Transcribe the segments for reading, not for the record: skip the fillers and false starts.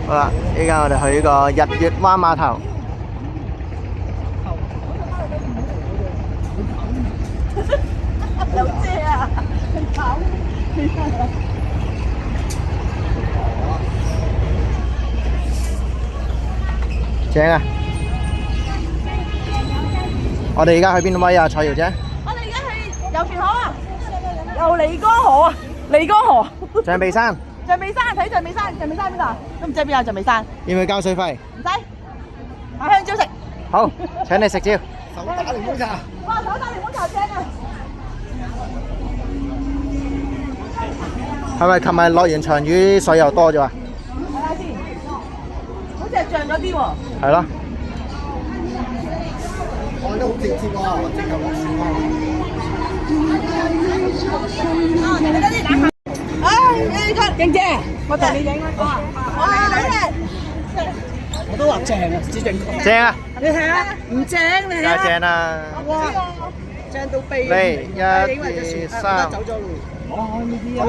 好啦，依家我哋去呢個日月灣碼頭。有遮啊！正啊！我哋而家去邊度位啊？蔡瑤姐。我哋而家去遊船河啊！遊漓江河啊！漓江河。象鼻山。象鼻山睇象鼻山，象鼻山邊度啊？都唔知邊有象鼻山。要唔要交水費？唔使，買香蕉食。好，請你食蕉。手打檸檬茶。哇！手打檸檬茶正啊！係咪琴日落完場雨水又多咗啊？睇下先，好似係漲咗啲喎。係咯。我都好直接喎，我直頭落船喎。唉，勁姐，我同你影一個啊！哇，你睇，我都話正啊，只正確。正啊！你睇下，唔正你梗係正啦。哇，正到痹。嚟1、2、3。走咗路。哦，呢啲啊，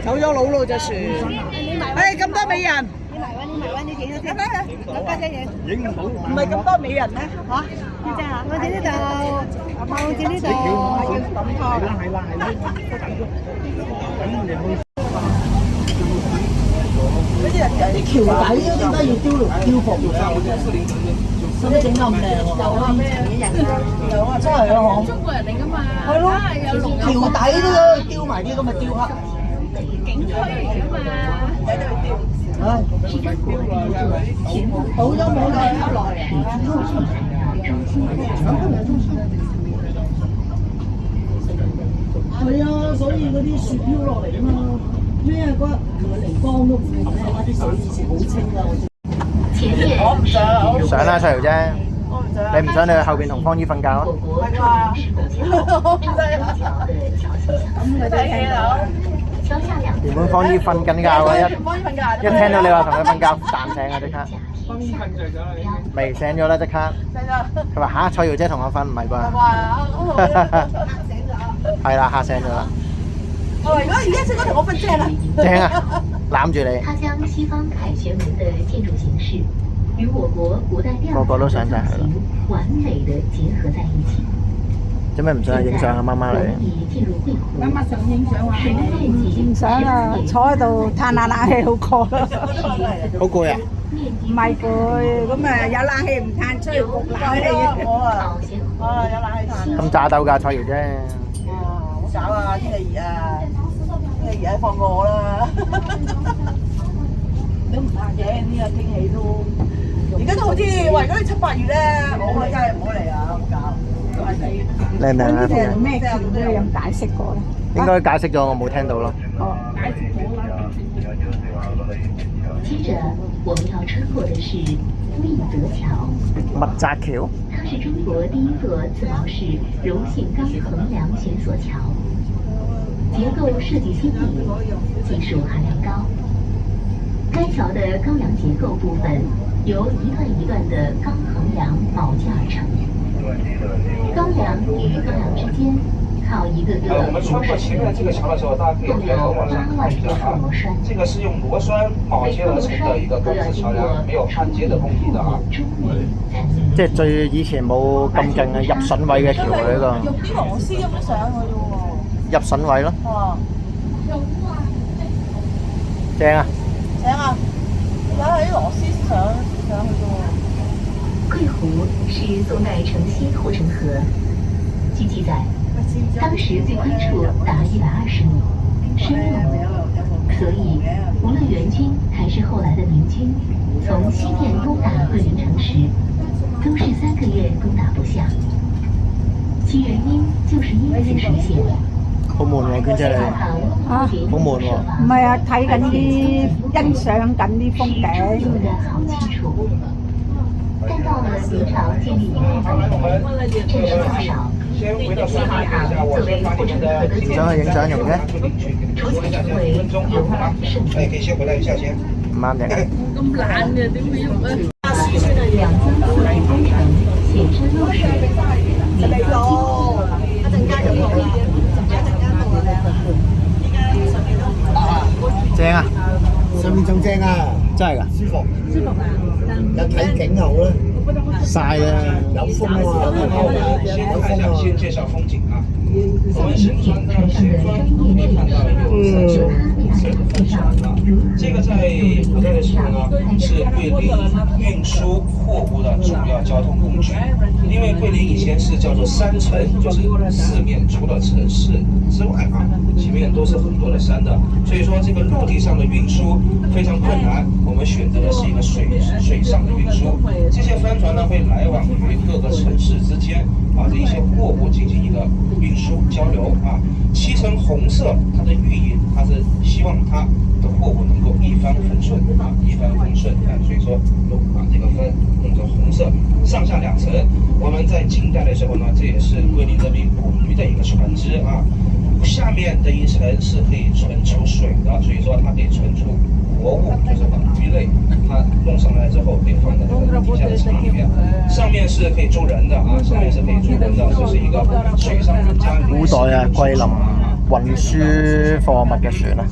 走咗佬咯隻船。唉，咁多美人。你埋位，你影咗先。攞家姐影。影唔到。唔係咁多美人咩？嚇？呢隻啊，我哋呢度，我哋呢度。係啦。嗰啲人啲橋底點解要雕服嘅？使乜整咁靚喎？有啊咩？有啊，真係啊！中國人嚟㗎嘛？係咯，橋底都要雕埋啲咁嘅雕刻。景區嚟㗎嘛？喺度雕。唉，好咗冇啦，落嚟。係啊，所以嗰啲雪飄落嚟啊嘛。咩嗰漓江都唔係咧，啲水以前好清啊！我唔想。上啦，蔡瑤姐。我唔想。你唔想你去後邊同方姨瞓覺啊？係啩？我唔使啊！咁佢哋聽到。原本方姨瞓緊覺啊，一聽到你話同佢瞓覺，彈醒啊即刻。方姨瞓着咗啦，未醒咗啦即刻。醒咗。佢話嚇，蔡瑤姐同我瞓唔係啩？係啦，嚇醒咗啦。哦，如果而家識得同我瞓正啦。正啊，攬住你。它將西方凱旋門的建築形式與我國古代料理的造型完美地結合在一起。做咩唔想去影相啊？媽媽你。媽媽想影相啊？唔想啊，坐喺度嘆下冷氣好過。好攰啊！唔係攰，咁啊有冷氣唔嘆，出去焗冷氣。我有冷氣嘆。咁炸鬥㗎，蔡瑤姐。哇，好搞啊！天氣熱啊，天氣熱放過我啦。都唔怕嘅，呢個天氣都。而家都好似話，如果你7、8月咧，我真係唔好嚟啊！好搞。靚唔靚啊？咩橋都有解釋過咧？應該解釋咗，我冇聽到咯。哦，解釋咗啦。接着我們要穿過的是立德橋。密澤橋。它是中國第一座自貿式柔性鋼橫梁懸索橋，結構設計新穎，技術含量高。該橋的鋼梁結構部分由一段一段的鋼橫梁鉚接而成。鋼梁與鋼梁之間靠一個個我們穿過前面的這個橋的時候，大家可以抬頭往上看一下啊，這個是用螺栓鉚接而成的一個鋼絲橋梁，沒有焊接的工藝的啊。即係最以前冇咁勁嘅入榫位嘅橋啊！呢個。用啲螺絲咁樣上去啫喎。入榫位咯。哦。正啊！正啊！有啲螺絲上去啫喎。桂湖是宋代城西護城河，據記載，當時最寬處達120米，深入，所以無論元軍還是後來的明軍，從西面攻打桂林城時，都是3個月攻打不下，其原因就是因此實現。好悶喎，娟姐你。好悶喎。唔係啊，睇緊啲欣賞緊啲風景。好清楚。但到了明朝建立以後再看，戰事較少。西海港作為護城河的最想去影相用嘅？除此成為遊覽勝地。可以先回來一下先。唔啱嘅。咁懶嘅點會用咧？兩江四海工程顯山露水，嚟咯！一陣間咁好啦，一陣間到啦。正啊！上面仲正啊，真係㗎，舒服，有睇景好啦，曬啦，有風啊，有風啊。先介紹風景啊。我們神川呢，前方可以看到有3艘紅色的帆船啊。這個在古代的時候呢，是桂林運輸貨物的主要交通工具。因為桂林以前是叫做山城，就是四面除了城市之外啊，前面都是很多的山的，所以說這個陸地上的運輸非常困難。我們選擇的是一個水上的運輸。這些帆船呢，會來往於各個城市之間，把這一些貨物進行一個運輸交流啊。漆成紅色，它的寓意，它是希望它的貨物能夠一帆風順啊，一帆風順啊。所以說，都把這個帆弄成紅色，上下2層。我們在近代的時候呢，這也是桂林人民捕魚的一個船隻啊。下面的一層是可以存儲水的，所以說它可以存儲活物，就是把魚類，它弄上來之後可以放在這個底下的艙裡面。上面是可以住人的啊，上面是可以住人的，這是一個水上人家。古代啊，桂林運輸貨物嘅船啊。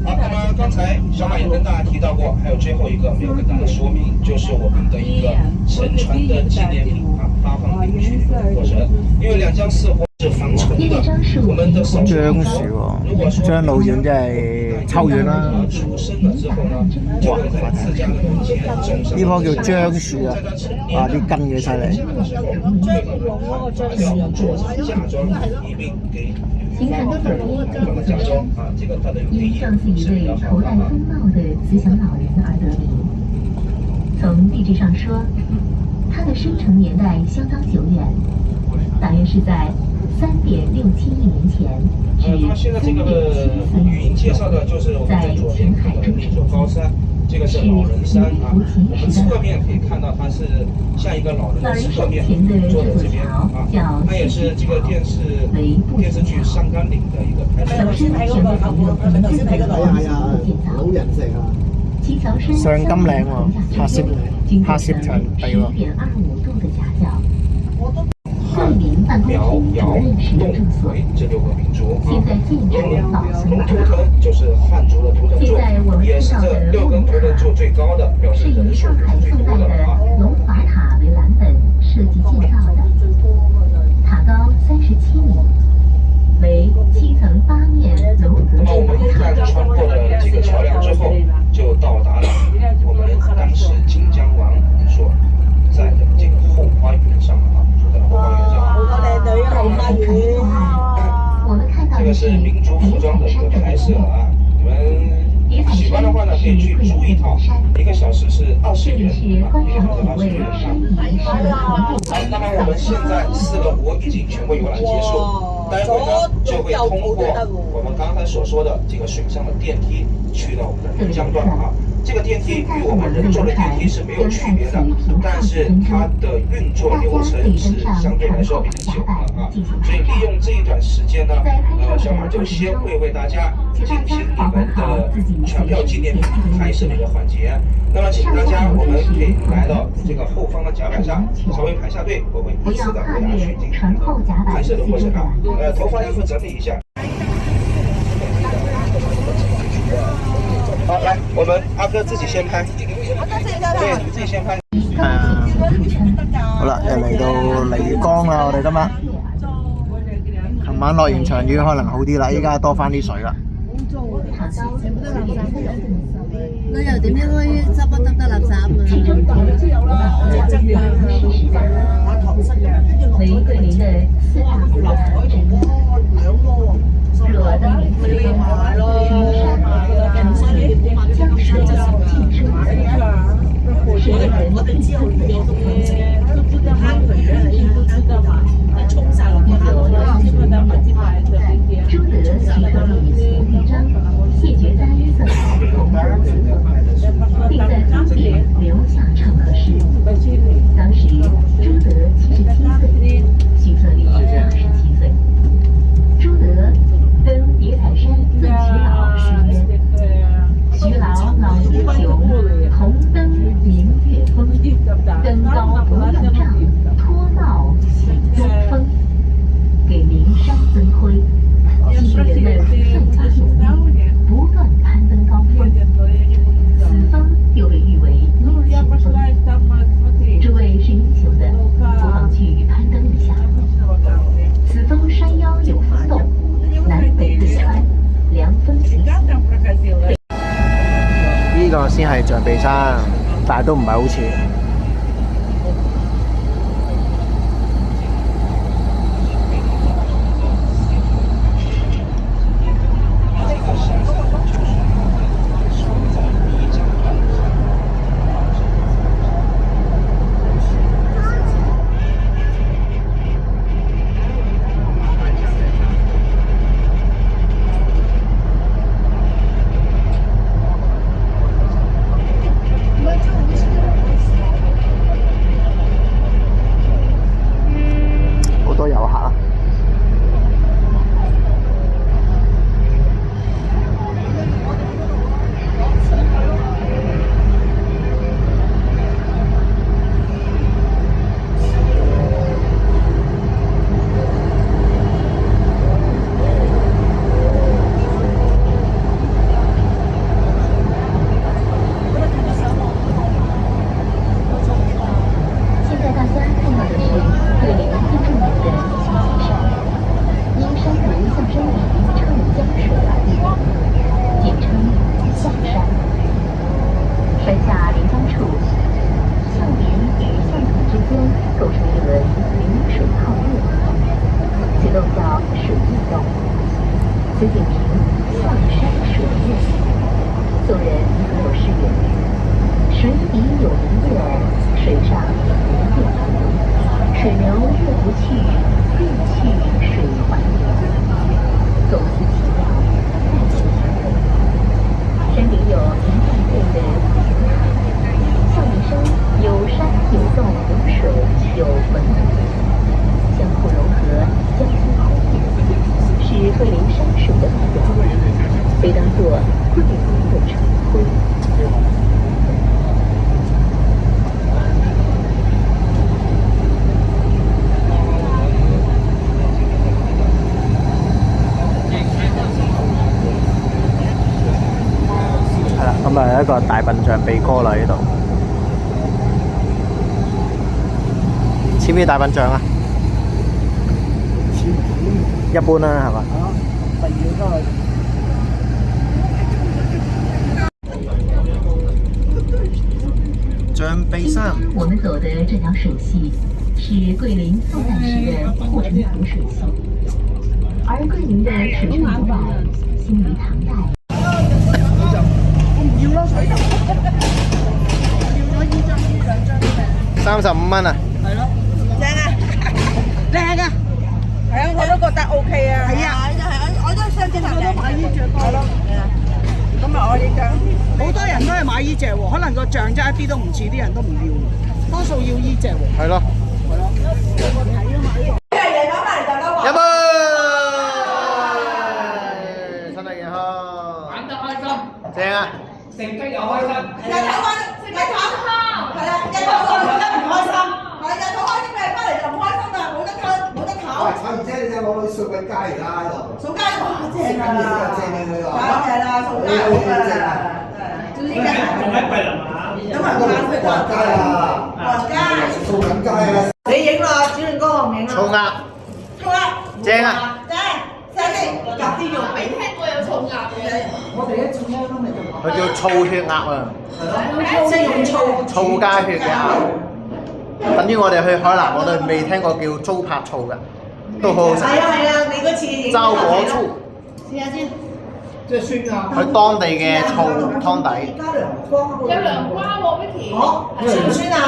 好，那麼剛才小馬也跟大家提到過，還有最後一個沒有跟大家說明，就是我們的一個沉船的紀念品啊，發放領取過程。因為兩江四貨是防沉的，我們的手樟樹喎，樟腦丸即係秋丸啦。出生了之後呢，就會在自家的門前種上。呢棵叫樟樹啊，啊啲根幾犀利。做成嫁妝，一併給。形成的酒店因上自一位头戴风帽的慈祥老人而得名。从地质上说，它的生成年代相当久远，大约是在3.67亿年前至那现在这个语音介绍的就是我们在左边看到的那座高山，这个是老人山啊。我们侧面可以看到它是像一个老人的侧面坐在这边啊，它也是这个電視劇《上甘嶺》的一個拍攝。上甘嶺喎，拍攝場地喎。苗瑶侗回这6个民族啊，龙图腾就是汉族的图腾柱，也是这6根图腾柱最高的，表示人数是最多的啊。龙华塔为蓝本设计建造的，塔高37米，为7层8面楼阁。那我们一旦穿过了这个桥梁之后，就到达了我们当时晋江王所在的这个后花园上了啊，所在的后花园上。这个是民族服装的一个拍摄啊，你们喜欢的话呢，可以去租一套，1个小时是20元啊，1个小时20元啊。那么我们现在4个湖已经全部游览结束，待会呢就会通过我们刚才所说的这个水上的电梯去到我们的人江段啊。这个电梯与我们人坐的电梯是没有区别的，但是它的运作流程是相对来说比较久的啊，所以利用这一段时间呢，小马就先会为大家进行你们的船票纪念品拍摄的一个环节。那么请大家，我们可以来到这个后方的甲板上，稍微排下队，我会依次的为大家去进行拍摄的过程啊。头发衣服整理一下。好，来，我們阿哥自己先拍。對，你們自己先拍。好啦，又嚟到漓江啦，我哋今日。琴晚落完場雨可能好啲啦，依家多翻啲水啦。旅遊點應該執不執得垃圾啊？為桂林的4大古塔之一。若登名桂林，城西江水尽数是人朱德提特立胡必章谢绝哉色同德子，并在当地留下唱和诗。当时朱德77岁，徐特立27岁。朱德跟叠彩山赠其老诗曰：“徐老老英雄，同登明月峰，登高不用杖，脱帽喜东风。”给名山增辉，激励人们奋发努力，不断攀登高個先係象鼻山，但係都唔係好似。咁啊，一個大笨象鼻哥啦呢度，似唔似大笨象啊？一般啦，係嘛？象鼻山。我們走的這條水系是桂林宋代時的護城河水系，而桂林的水上古堡興於唐代。35蚊啊！係咯，正啊，靚啊，係啊，我都覺得 OK 啊。係啊，我都想正頭都買呢隻多咯。係啊，咁啊，我呢隻好多人都係買呢隻喎，可能個象真係一啲都唔似，啲人都唔要，多數要呢隻喎。係咯。係咯。飲杯！身體健康。玩得開心。正啊！食得又開心。日頭係啦，日頭覺得唔開心，係日頭開啲咩翻嚟就唔開心啦，冇得唞，冇得唞。炒完車你就攞去掃緊街而家喺度。掃街哇，正啊！正啊佢話。正啦，掃街好啊！總之今日仲喺桂林啊？因為我啱去橫街啊！橫街。掃緊街啊！你影啦，主任哥我影啦。醋鴨。醋鴨。正啊！正，正啲，入啲肉。未聽過有醋鴨嘅。我哋一次咧都未做過。佢叫醋血鴨啊！即係用醋。醋加血嘅鴨，等於我哋去海南，我哋未聽過叫糟粕醋嘅，都好好食。係啊，你嗰次影。周果醋。試下先。即係酸啊！佢當地嘅醋湯底。加涼瓜。有涼瓜喎，Vicky。哦，酸唔酸啊？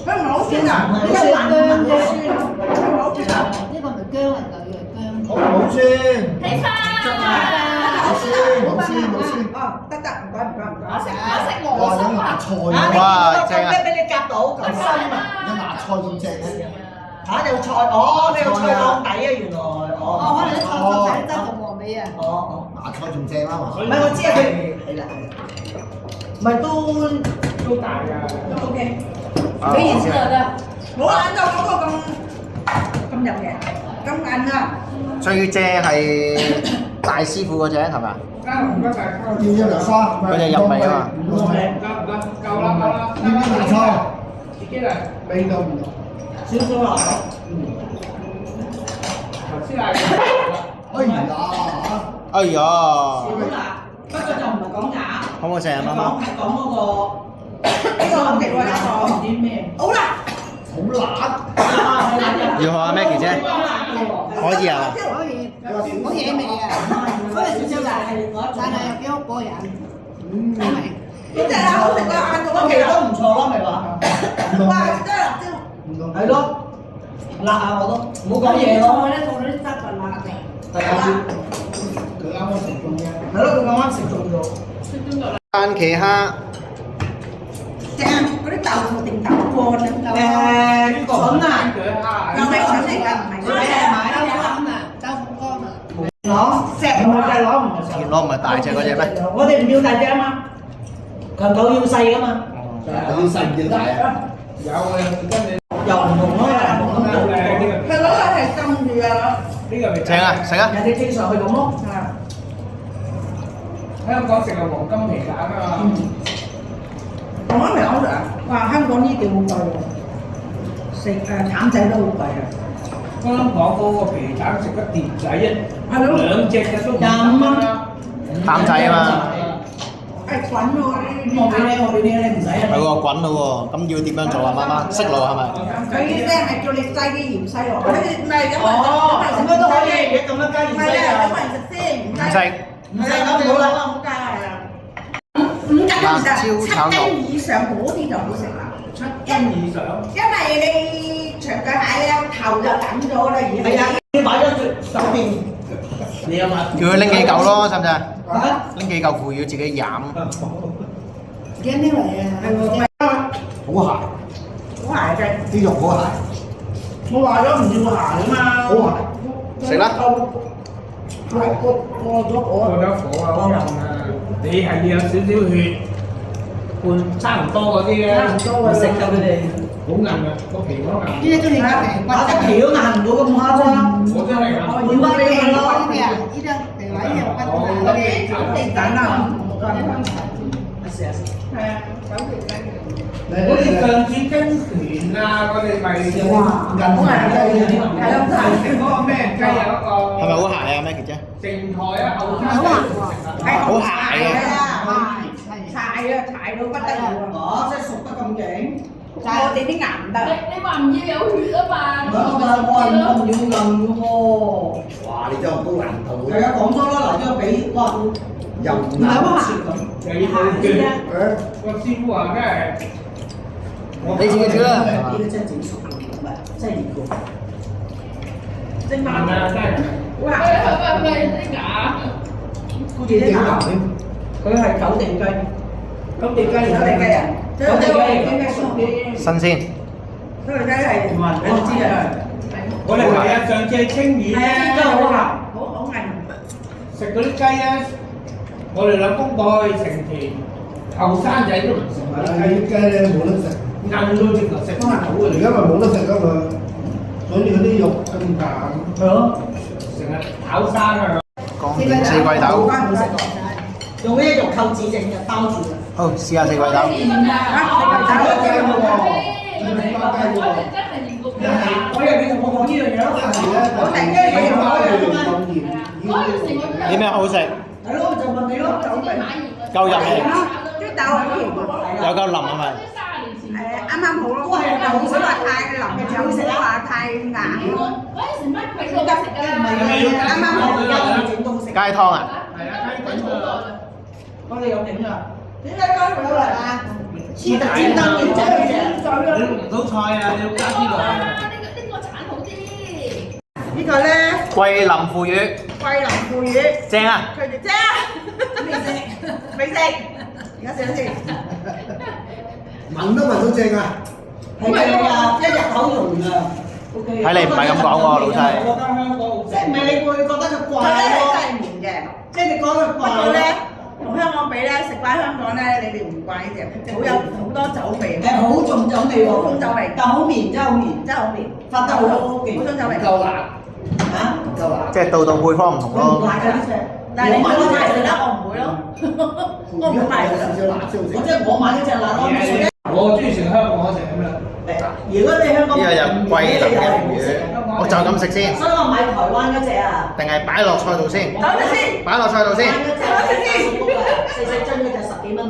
佢唔係好酸啊，呢個係薑嘅酸，唔係好酸啊。呢個唔係薑嚟㗎，呢個係薑。好酸。起花。冇酸。哦，得，唔該。我食哇！有芽菜哇，正啊！俾你夾到咁深啊！有芽菜咁正咧。嚇，有菜哦，你有菜檔底啊，原來哦。可能啲菜底得個黃尾啊。哦。芽菜仲正啦嘛。唔係我知啊，佢係啦。唔係都大㗎。OK。幾熱色㗎？冇眼到嗰個咁入嘅，咁硬啊！最正係大師傅嗰隻係咪啊？要一兩花。佢哋入味啊嘛。夠啦。要啲芽菜。自己嚟。味道唔同。少少辣。頭先係。哎呀！哎呀！少辣，不過就唔係講假。好唔好食啊，媽媽？係講嗰個呢個好奇怪呢個唔知咩，好辣，好辣，要學阿 Maggie 姐，可以啊。可以，好嘢味啊！所以少少辣，但係又幾好過癮。呢隻啊好食過晏晝嗰期都唔錯咯，咪話。哇！真係辣椒，係咯，辣啊我都，唔好講嘢咯。咧放咗啲汁就辣嘅。係啊，佢啱啱食中嘅。係咯，佢啱啱食中咗。番茄蝦，正嗰啲豆腐定豆乾啊？筍啊，又係筍嚟㗎，唔係咩？豆乾啊，豆腐乾啊。攞石唔係攞唔係田螺唔係大隻嗰只咩？我哋唔要大隻啊嘛，強狗要細㗎嘛。要細唔要大啊？有嘅，跟住又唔同咯，又唔同咯。佢攞嚟係浸住啊，呢個咪正啊，食啊！人哋正常去咁咯。香港食係黃金皮蛋啊嘛。我啱嚟講啊，哇！香港呢啲好貴喎，食淡仔都好貴啊。香港嗰個皮蛋食得碟仔啊，係咯兩隻嘅都25蚊啦。淡仔啊嘛，係滾喎，我俾你，我俾你，你唔使啊。係喎滾咯喎，咁要點樣做啊？媽媽識路係咪？佢咧係叫你擠啲芫荽落去。唔係咁啊，咁樣都可以，咁樣加芫荽啊。咁咪食先，唔唔識。唔使咁好啦，唔加係啊。5斤都唔得，7斤以上嗰啲就好食啦。7斤以上。因為你長腳蟹咧頭就揼咗啦，而係啊，你買咗手邊，你有買？叫佢拎幾嚿咯，使唔使？啊？拎幾嚿腐乳自己飲。幾多嚟啊？係喎，好鹹，好鞋嘅。啲肉好鹹，我話咗唔要鞋啊嘛。好鹹。食啦。過咗火過咗火啊，好腍啊！你係要有少少血，半差唔多嗰啲咧，唔食㗎佢哋。好硬啊，個皮好硬。呢啲都係夾打隻皮都硬唔到咁誇張。我真係硬。要乜俾佢咯？呢啲啊，呢啲嚟話呢啲骨頭嗰啲。地蛋啊！係啊，手皮雞。嗰啲上次蒸團啊，我哋咪哇！好硬嘅，係咯，食嗰個咩雞啊嗰個。係咪好鞋啊，Maggie 姐？成台啊，後生係好鞋啊！柴啊，柴到不得了啊！哦，真係熟得咁勁。我哋啲牙唔得。你話唔要有血啊嘛？我唔要硬嘅喎。哇！你真係好高難度係啊，講咗啦，嗱，呢個比哇又唔唔係好鹹咁。又要冇血。個師傅話咩？你自己煮啦。呢個真係整熟嘅，唔係真係熱嘅。蒸慢啊，真係。好鹹。係啲牙？好似啲牙添。佢係九地雞。九地雞，九地雞啊！九地雞已經係熟啲。新鮮。九地雞係我唔知啊。我哋係啊，上次清遠係啊，咧，真係好鹹，好硬。食嗰啲雞咧，我哋兩公婆去成田，後生仔都唔食嗰啲雞，啲雞咧冇得食，硬到直頭食唔到而嘅。家咪冇得食啊嘛，所以嗰啲肉咁淡。係咯。成日炒生啊！乾電四季豆。唔食過。用呢啲肉扣子整嘅，包住嘅。好，試下四季豆。啊，四季豆正喎。我又你同我講呢樣嘢咯。我突然間嘢又講樣。啲咩好食？係咯，就問你咯，走嚟。夠入味，啲豆好甜有夠腍係咪？啱啱好咯。都係又唔想話太腍嘅，又唔想話太硬咯。啱啱好而家我哋整到食。雞湯啊？係啊，雞滾啊！我哋有整㗎。點解雞唔好嚟啊？黐得尖燈嘅仔嘅。你唔到菜啊，你要加啲落去。呢個橙好啲。呢個咧，桂林腐乳，桂林腐乳。正啊！佢哋啫，未食，未食，而家食咗先。聞都聞到正啊！係啊，一入口溶啊。睇你唔係咁講喎，老細。我覺得香港好即係唔係你會覺得佢怪咯？真係綿嘅，即係你講佢怪咧，同香港比咧，食翻香港咧，你哋唔怪呢隻，好有好多酒味。係好重酒味喎，重酒味，但好綿，真係好綿，真係好綿，發得好勁，好重酒味。夠辣嚇？夠辣。即係度度配方唔同唔咯。辣㗎呢隻，但係你買嗰隻食得，我唔會咯，我唔買㗎。少少辣先好食。我即係我買嗰隻辣咯，唔食咧。我中意食香港嗰隻咁樣。如果你香港呢個就桂林嘅腐乳，我就咁食先，所以我買台灣嗰隻啊。定係擺落菜度先？等陣先，擺落菜度先。等陣先，細細樽嘅就10幾蚊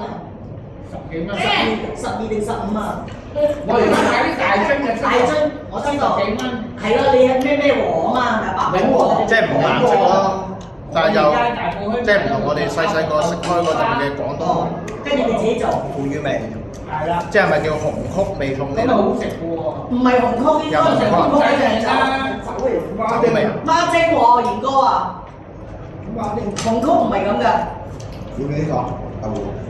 12定15啊？我而家買啲大樽嘅，大樽我知道，係咯，你係咩和啊嘛，係白餅和。即係唔同顏色咯，但係就即係唔同我哋細個食開嗰陣嘅廣東。跟住你自己做。腐乳味。係啦。即係咪叫紅曲味餸呢？咁好食嘅喎。唔係紅曲，應該係紅曲嘅酒嚟。酒味啊？孖精喎，賢哥啊！紅曲唔係咁㗎。要呢個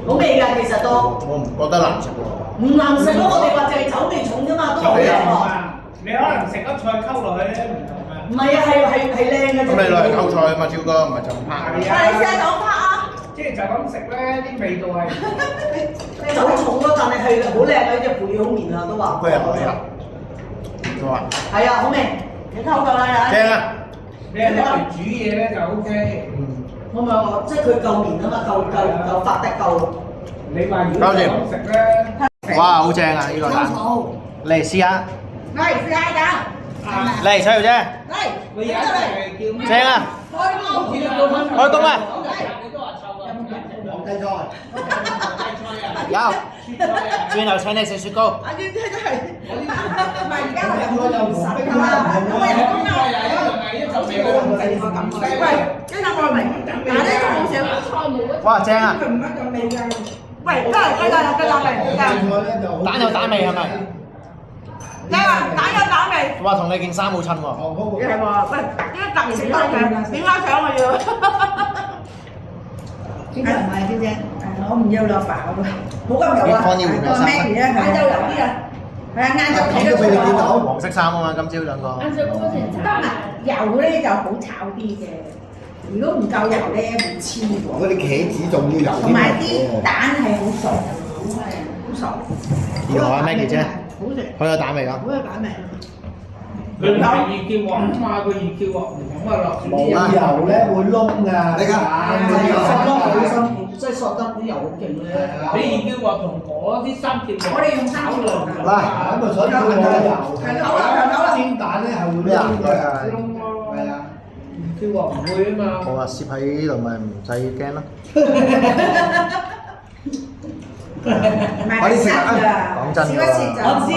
好味㗎，其實都。我唔覺得難食喎。唔難食咯，我哋話就係酒味重啫嘛，都好味喎。你可能食得菜溝落去咧唔同啊。唔係啊，係靚嘅。咁你攞嚟溝菜啊嘛，超哥唔係就咁拍。係啊，你試下就咁拍啊！即係就咁食咧，啲味道係酒重咯，但係係好靚嘅，隻腐乳好綿啊，都話。佢係係啊，佢話係啊，好味，你溝夠啦，正啊！你係攞嚟煮嘢咧就 O K。我咪話，即係佢夠綿啊嘛，夠發得夠。你話如果就咁食咧，哇，好正啊！呢個蛋，嚟試下，嚟試下㗎。嚟細路姐，嚟，你有一係叫咩？正啊！開工啦！黃雞菜，有，轉頭請你食雪糕。阿娟真係，唔係而家我有冇實㗎嘛？咁我有工啊！喂，跟住我明，但係呢個好少。哇，正啊！喂，真係雞蛋有雞蛋味，蛋有蛋味係咪？你話蛋有蛋味。哇，同你件衫好襯喎。係喎，喂，呢個特食得嘅，點解搶我要？邊個唔係邊隻？我唔要啦，爸，冇咁油啊！個 Maggie 咧，晏晝油啲啊，係啊，晏晝睇得出啊。黃色衫啊嘛，今朝兩個。油咧就好炒啲嘅，如果唔夠油咧會黐喎。嗰啲茄子仲要油同埋啲蛋係好熟，好熟。如何啊，Maggie 姐？好食，好有蛋味㗎。好有蛋味。佢唔係二叫鑊啊嘛，佢二叫鑊唔同啊落冇油咧會燶㗎。你熟得好辛苦，即係索得啲油好勁咧。你二叫鑊同嗰啲三叫鑊，我哋用三叫鑊㗎。嗱，咁啊所以佢冇油。係啦，煎蛋咧係會燶嘅。係啊。叫鑊唔會啊嘛。好啊，攝喺呢度咪唔使驚咯。快啲食啊！講真㗎，我知。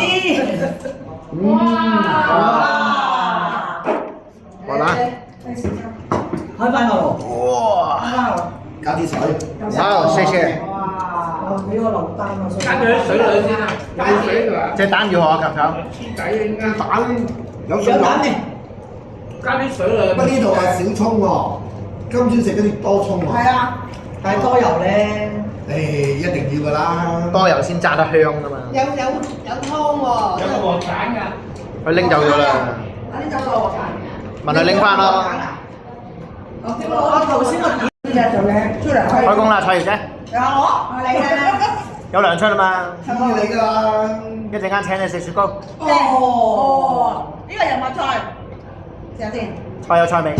哇！好啦，開翻個爐。哇！加啲水。好，謝謝。哇！俾個爐單我先。加咗啲水落去先啊，有水㗎。隻蛋如何啊，球球？黐底應該蛋有水落。加啲水落去。不過呢度係少葱喎，今朝食嗰啲多葱喎。係啊，但係多油咧。誒，一定要㗎啦。多油先炸得香㗎嘛。有湯喎。有個鑊鏟㗎。佢拎走咗啦。拎走個鑊鏟。問佢拎翻咯。我頭先個點嘅做嘅出嚟開工啦，蔡小姐。有我嚟啦。有糧出啦嘛。知你㗎啦。一陣間請你食雪糕。哦，呢個人物菜，試下先。菜有菜味。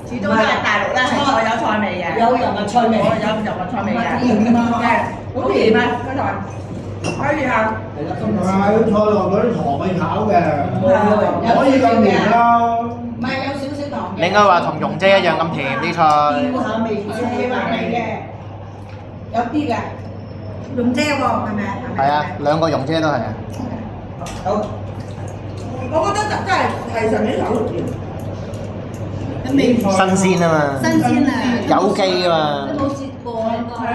始終都係大陸咧，係菜有菜味嘅。有人物菜味，有人物菜味嘅。好甜啊！嗰菜可以下。係菜落嗰啲糖去炒嘅，可以咁甜啦。唔係有少少糖嘅。你應該話同蓉姐一樣咁甜啲菜。調下味啫，味嘅。有啲嘅。蓉姐喎，係咪？係啊，兩個蓉姐都係啊。好。我覺得真係上面有甜。新鮮啊嘛，新鮮啊，有機啊嘛。都冇試過啊，係啊，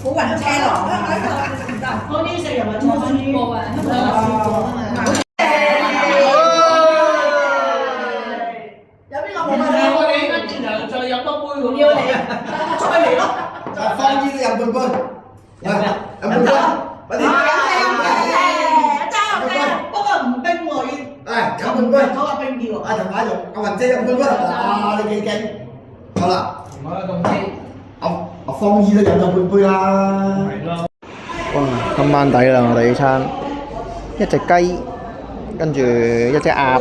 好雲車郎啊！我啲食人物菜試過啊，香港有試過啊嘛。有邊個冇啊？我哋應該轉頭再飲多杯咁。要你再嚟咯！就放呢啲飲半杯，飲半杯，快啲！不過唔冰喎，誒，飲半杯。嗰個冰啲喎。阿陳馬玉，阿雲姐飲半杯，哇！你幾勁？好啦，我同你。阿方姨都飲咗半杯啦。係咯。哇，今晚抵啦！我哋呢餐一隻雞，跟住一隻鴨、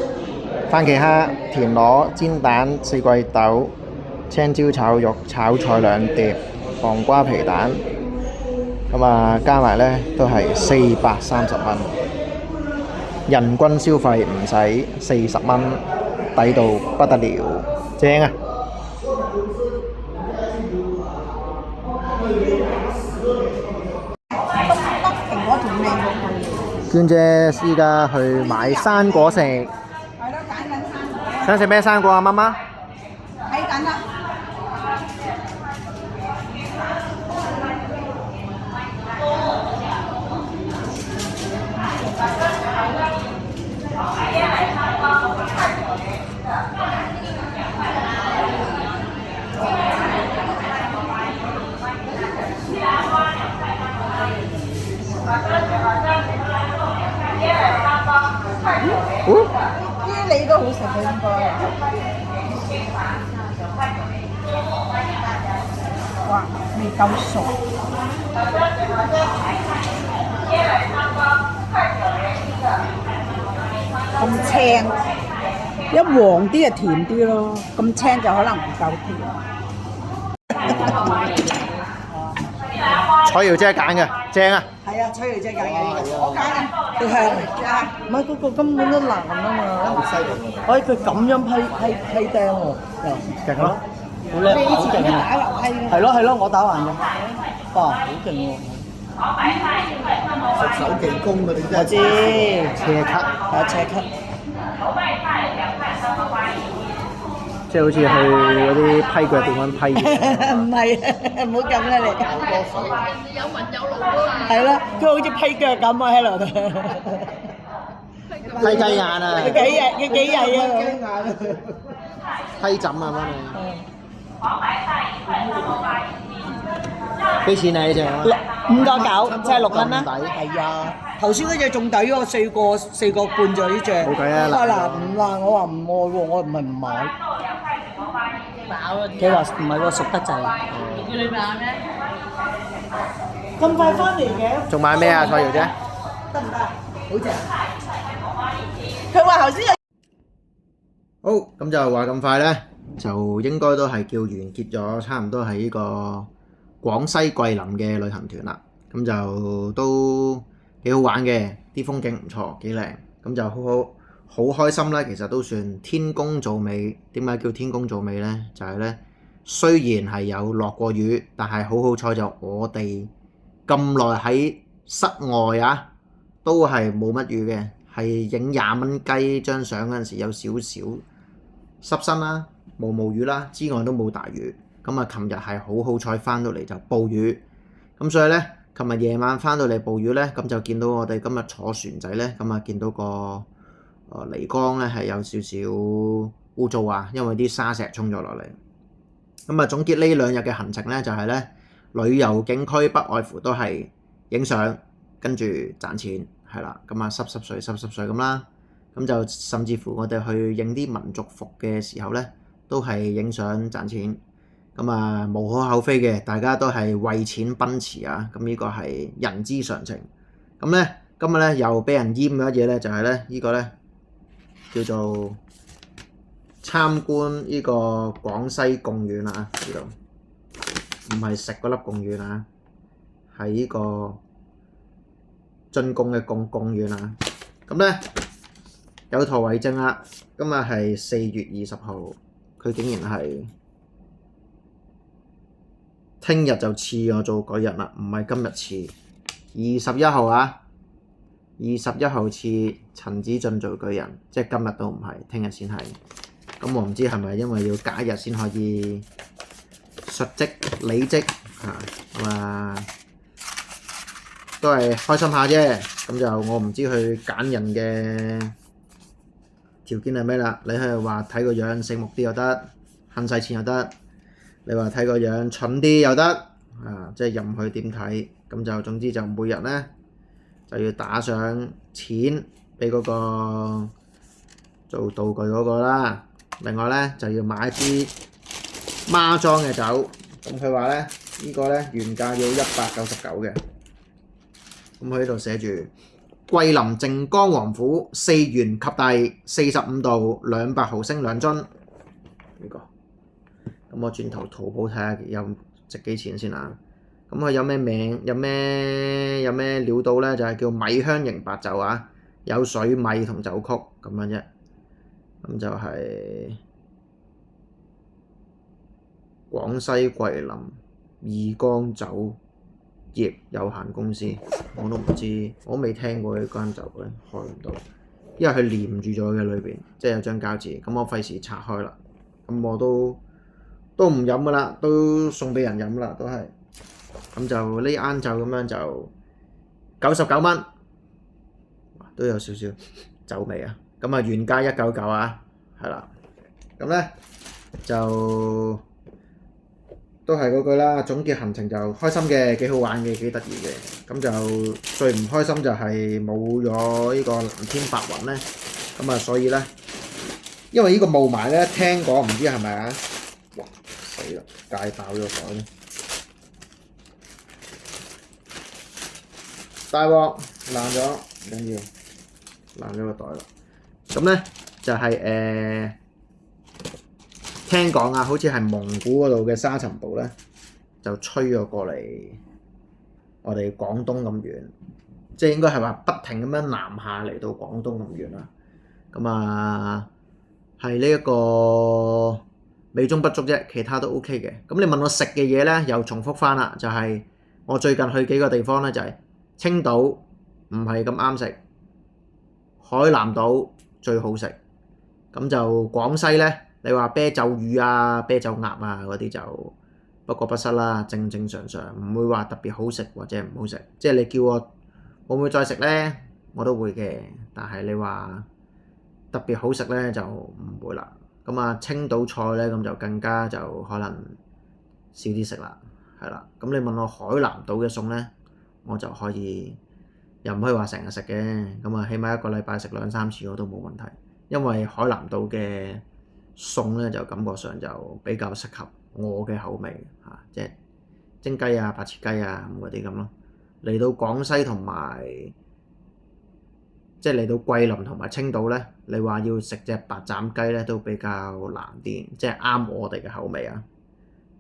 番茄蝦、田螺、煎蛋、四季豆、青椒炒肉、炒菜2碟、黃瓜皮蛋，咁啊加埋呢都係430蚊，人均消費唔使40蚊，抵到不得了，正啊！娟姐依家去買生果食，係咯，揀緊生果。想食咩生果啊，媽媽？睇緊啦。啲你都好食嘅應該。哇，未夠熟。咁青，一黃啲就甜啲咯，咁青就可能唔夠甜。彩瑤姐揀嘅，正啊！係啊，崔小姐揀嘅，我揀嘅，係唔係嗰個根本都難啊嘛，可以佢咁樣批釘喎，勁咯，好叻，好勁啊！打橫批嘅，係咯，我打橫嘅，哇，好勁喎！食手技工嘅你我知，斜咳，係斜咳。即係好似去嗰啲批腳點樣批嘅。唔係，唔好咁啦你。有文有路啊嘛。係咯，佢好似批腳咁啊喺度。批雞眼啊！佢幾曳啊！批枕啊，幫你。幾錢啊？呢隻5.9，即係6蚊啦。咁抵係啊，頭先嗰隻仲抵喎，4個半咋呢隻。冇計啊！嗱唔話我話唔愛喎，我唔係唔買。佢話唔係喎，熟得滯。叫你買咩？咁快翻嚟嘅？仲買咩啊，彩瑤姐？得唔得？好正。佢話頭先有。好，咁就話咁快咧，就應該都係叫完結咗，差唔多係呢個廣西桂林嘅旅行團啦。咁就都幾好玩嘅，啲風景唔錯，幾靚，咁就好開心啦。其實都算天公造美。點解叫天公造美咧？就係咧，雖然係有落過雨，但係好彩就我哋咁耐喺室外啊，都係冇乜雨嘅。係影20蚊雞張相嗰陣時有少少濕身啦，冇雨啦，之外都冇大雨。咁啊，琴日係好彩翻到嚟就暴雨，咁所以咧，琴日夜晚翻到嚟暴雨咧，咁就見到我哋今日坐船仔咧，咁啊見到個漓江咧係有少少污糟啊，因為啲沙石沖咗落嚟。咁啊總結呢2日嘅行程咧，就係咧旅遊景區不外乎都係影相，跟住賺錢。係啦，咁啊濕水咁啦，咁就甚至乎我哋去影啲民族服嘅時候咧，都係影相賺錢，咁啊無可厚非嘅，大家都係為錢奔馳啊，咁呢個係人之常情。咁咧今日咧又俾人閹咗嘢咧，就係咧呢個咧叫做參觀呢個廣西貢丸啊，呢度唔係食嗰粒貢丸啊，係呢個進貢嘅貢丸啊，咁咧有圖為證啦。今日係4月20號，佢竟然係聽日就賜我做舉人啦，唔係今日賜21號啊，21號賜陳子俊做舉人，即係今日都唔係，聽日先係。咁我唔知係咪因為要假日先可以述職理職啊？都係開心下啫，咁就我唔知佢揀人嘅條件係咩啦。你係話睇個樣醒目啲又得，慳細錢又得；你話睇個樣蠢啲又得，即係任佢點睇。咁就總之就每日咧就要打上錢俾嗰個做道具嗰個啦。另外咧就要買一支孖裝嘅酒，咁佢話咧呢個咧原價要199嘅。咁佢呢度寫住桂林靖江王府4元及第45度200毫升2樽呢個。咁我轉頭淘寶睇下有值幾錢先啊。咁佢有咩名？有咩料到咧？就係叫米香型白酒啊，有水米同酒曲咁樣啫。咁就係廣西桂林義江酒業有限公司，我都唔知，我都未聽過呢間就咧開唔到，因為佢黏住咗嘅裏邊，即係有張膠紙，咁我費事拆開啦，咁我都唔飲噶啦，都送俾人飲啦，都係，咁就呢間就咁樣就99蚊，都有少少酒味啊，咁啊原價199啊，係啦，咁咧就都係嗰句啦，總結行程就開心嘅，幾好玩嘅，幾得意嘅。咁就最唔開心就係冇咗呢個藍天白雲咧。咁啊，所以咧，因為呢個霧霾咧，聽講唔知係咪啊？哇！死啦，戒爆咗袋咧！大鑊爛咗，唔緊要，爛咗個袋啦。咁咧就係聽講啊，好似係蒙古嗰度嘅沙塵暴咧，就吹咗過嚟我哋廣東咁遠，即係應該係話不停咁樣南下嚟到廣東咁遠啦。咁啊，係呢一個美中不足啫，其他都 OK 嘅。咁你問我食嘅嘢咧，又重複翻啦，就係我最近去幾個地方咧，就係青島唔係咁啱食，海南島最好食。咁就廣西咧。你話啤酒魚啊、啤酒鴨啊嗰啲就不過不失啦，正正常常，唔會話特別好食或者唔好食。即係你叫我會唔會再食咧，我都會嘅。但係你話特別好食咧就唔會啦。咁啊，青島菜咧咁就更加就可能少啲食啦，係啦。咁你問我海南島嘅餸咧，我就可以又唔可以話成日食嘅。咁啊，起碼一個禮拜食2-3次我都冇問題，因為海南島嘅餸咧就感覺上就比較適合我嘅口味嚇，即係蒸雞啊、白切雞啊咁嗰啲咁咯。嚟到廣西同埋即係嚟到桂林同埋青島咧，你話要食隻白斬雞咧都比較難啲，即係啱我哋嘅口味啊。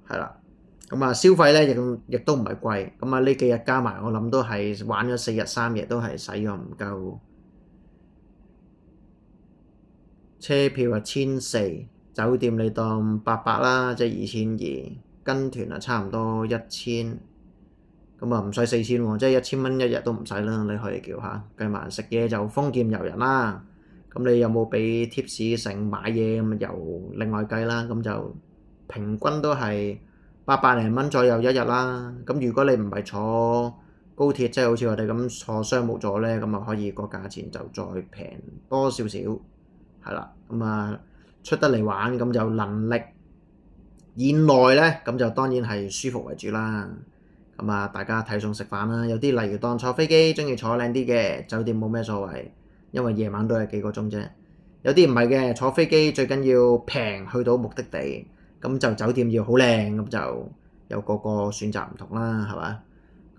係啦，咁啊消費咧亦都唔係貴，咁啊呢幾日加埋我諗都係玩咗4日3夜都係使咗唔夠。車票啊1400，酒店你當800啦，即係2200，跟團啊差唔多1000，咁啊唔使4000喎，即係1000蚊一日都唔使啦，你可以叫下，計埋食嘢就豐儉由人啦。咁你有冇俾 tips 成買嘢咁又另外計啦，咁就平均都係800零蚊左右一日啦。咁如果你唔係坐高鐵，即係好似我哋咁坐商務座咧，咁啊可以個價錢就再平多少少。係啦，咁啊出得嚟玩咁就能力以內咧，咁就當然係舒服為主啦。咁啊，大家睇餸食飯啦。有啲例如當坐飛機，中意坐靚啲嘅酒店冇咩所謂，因為夜晚都係幾個鐘啫。有啲唔係嘅，坐飛機最緊要平去到目的地，咁就酒店要好靚，咁就有個選擇唔同啦，係嘛？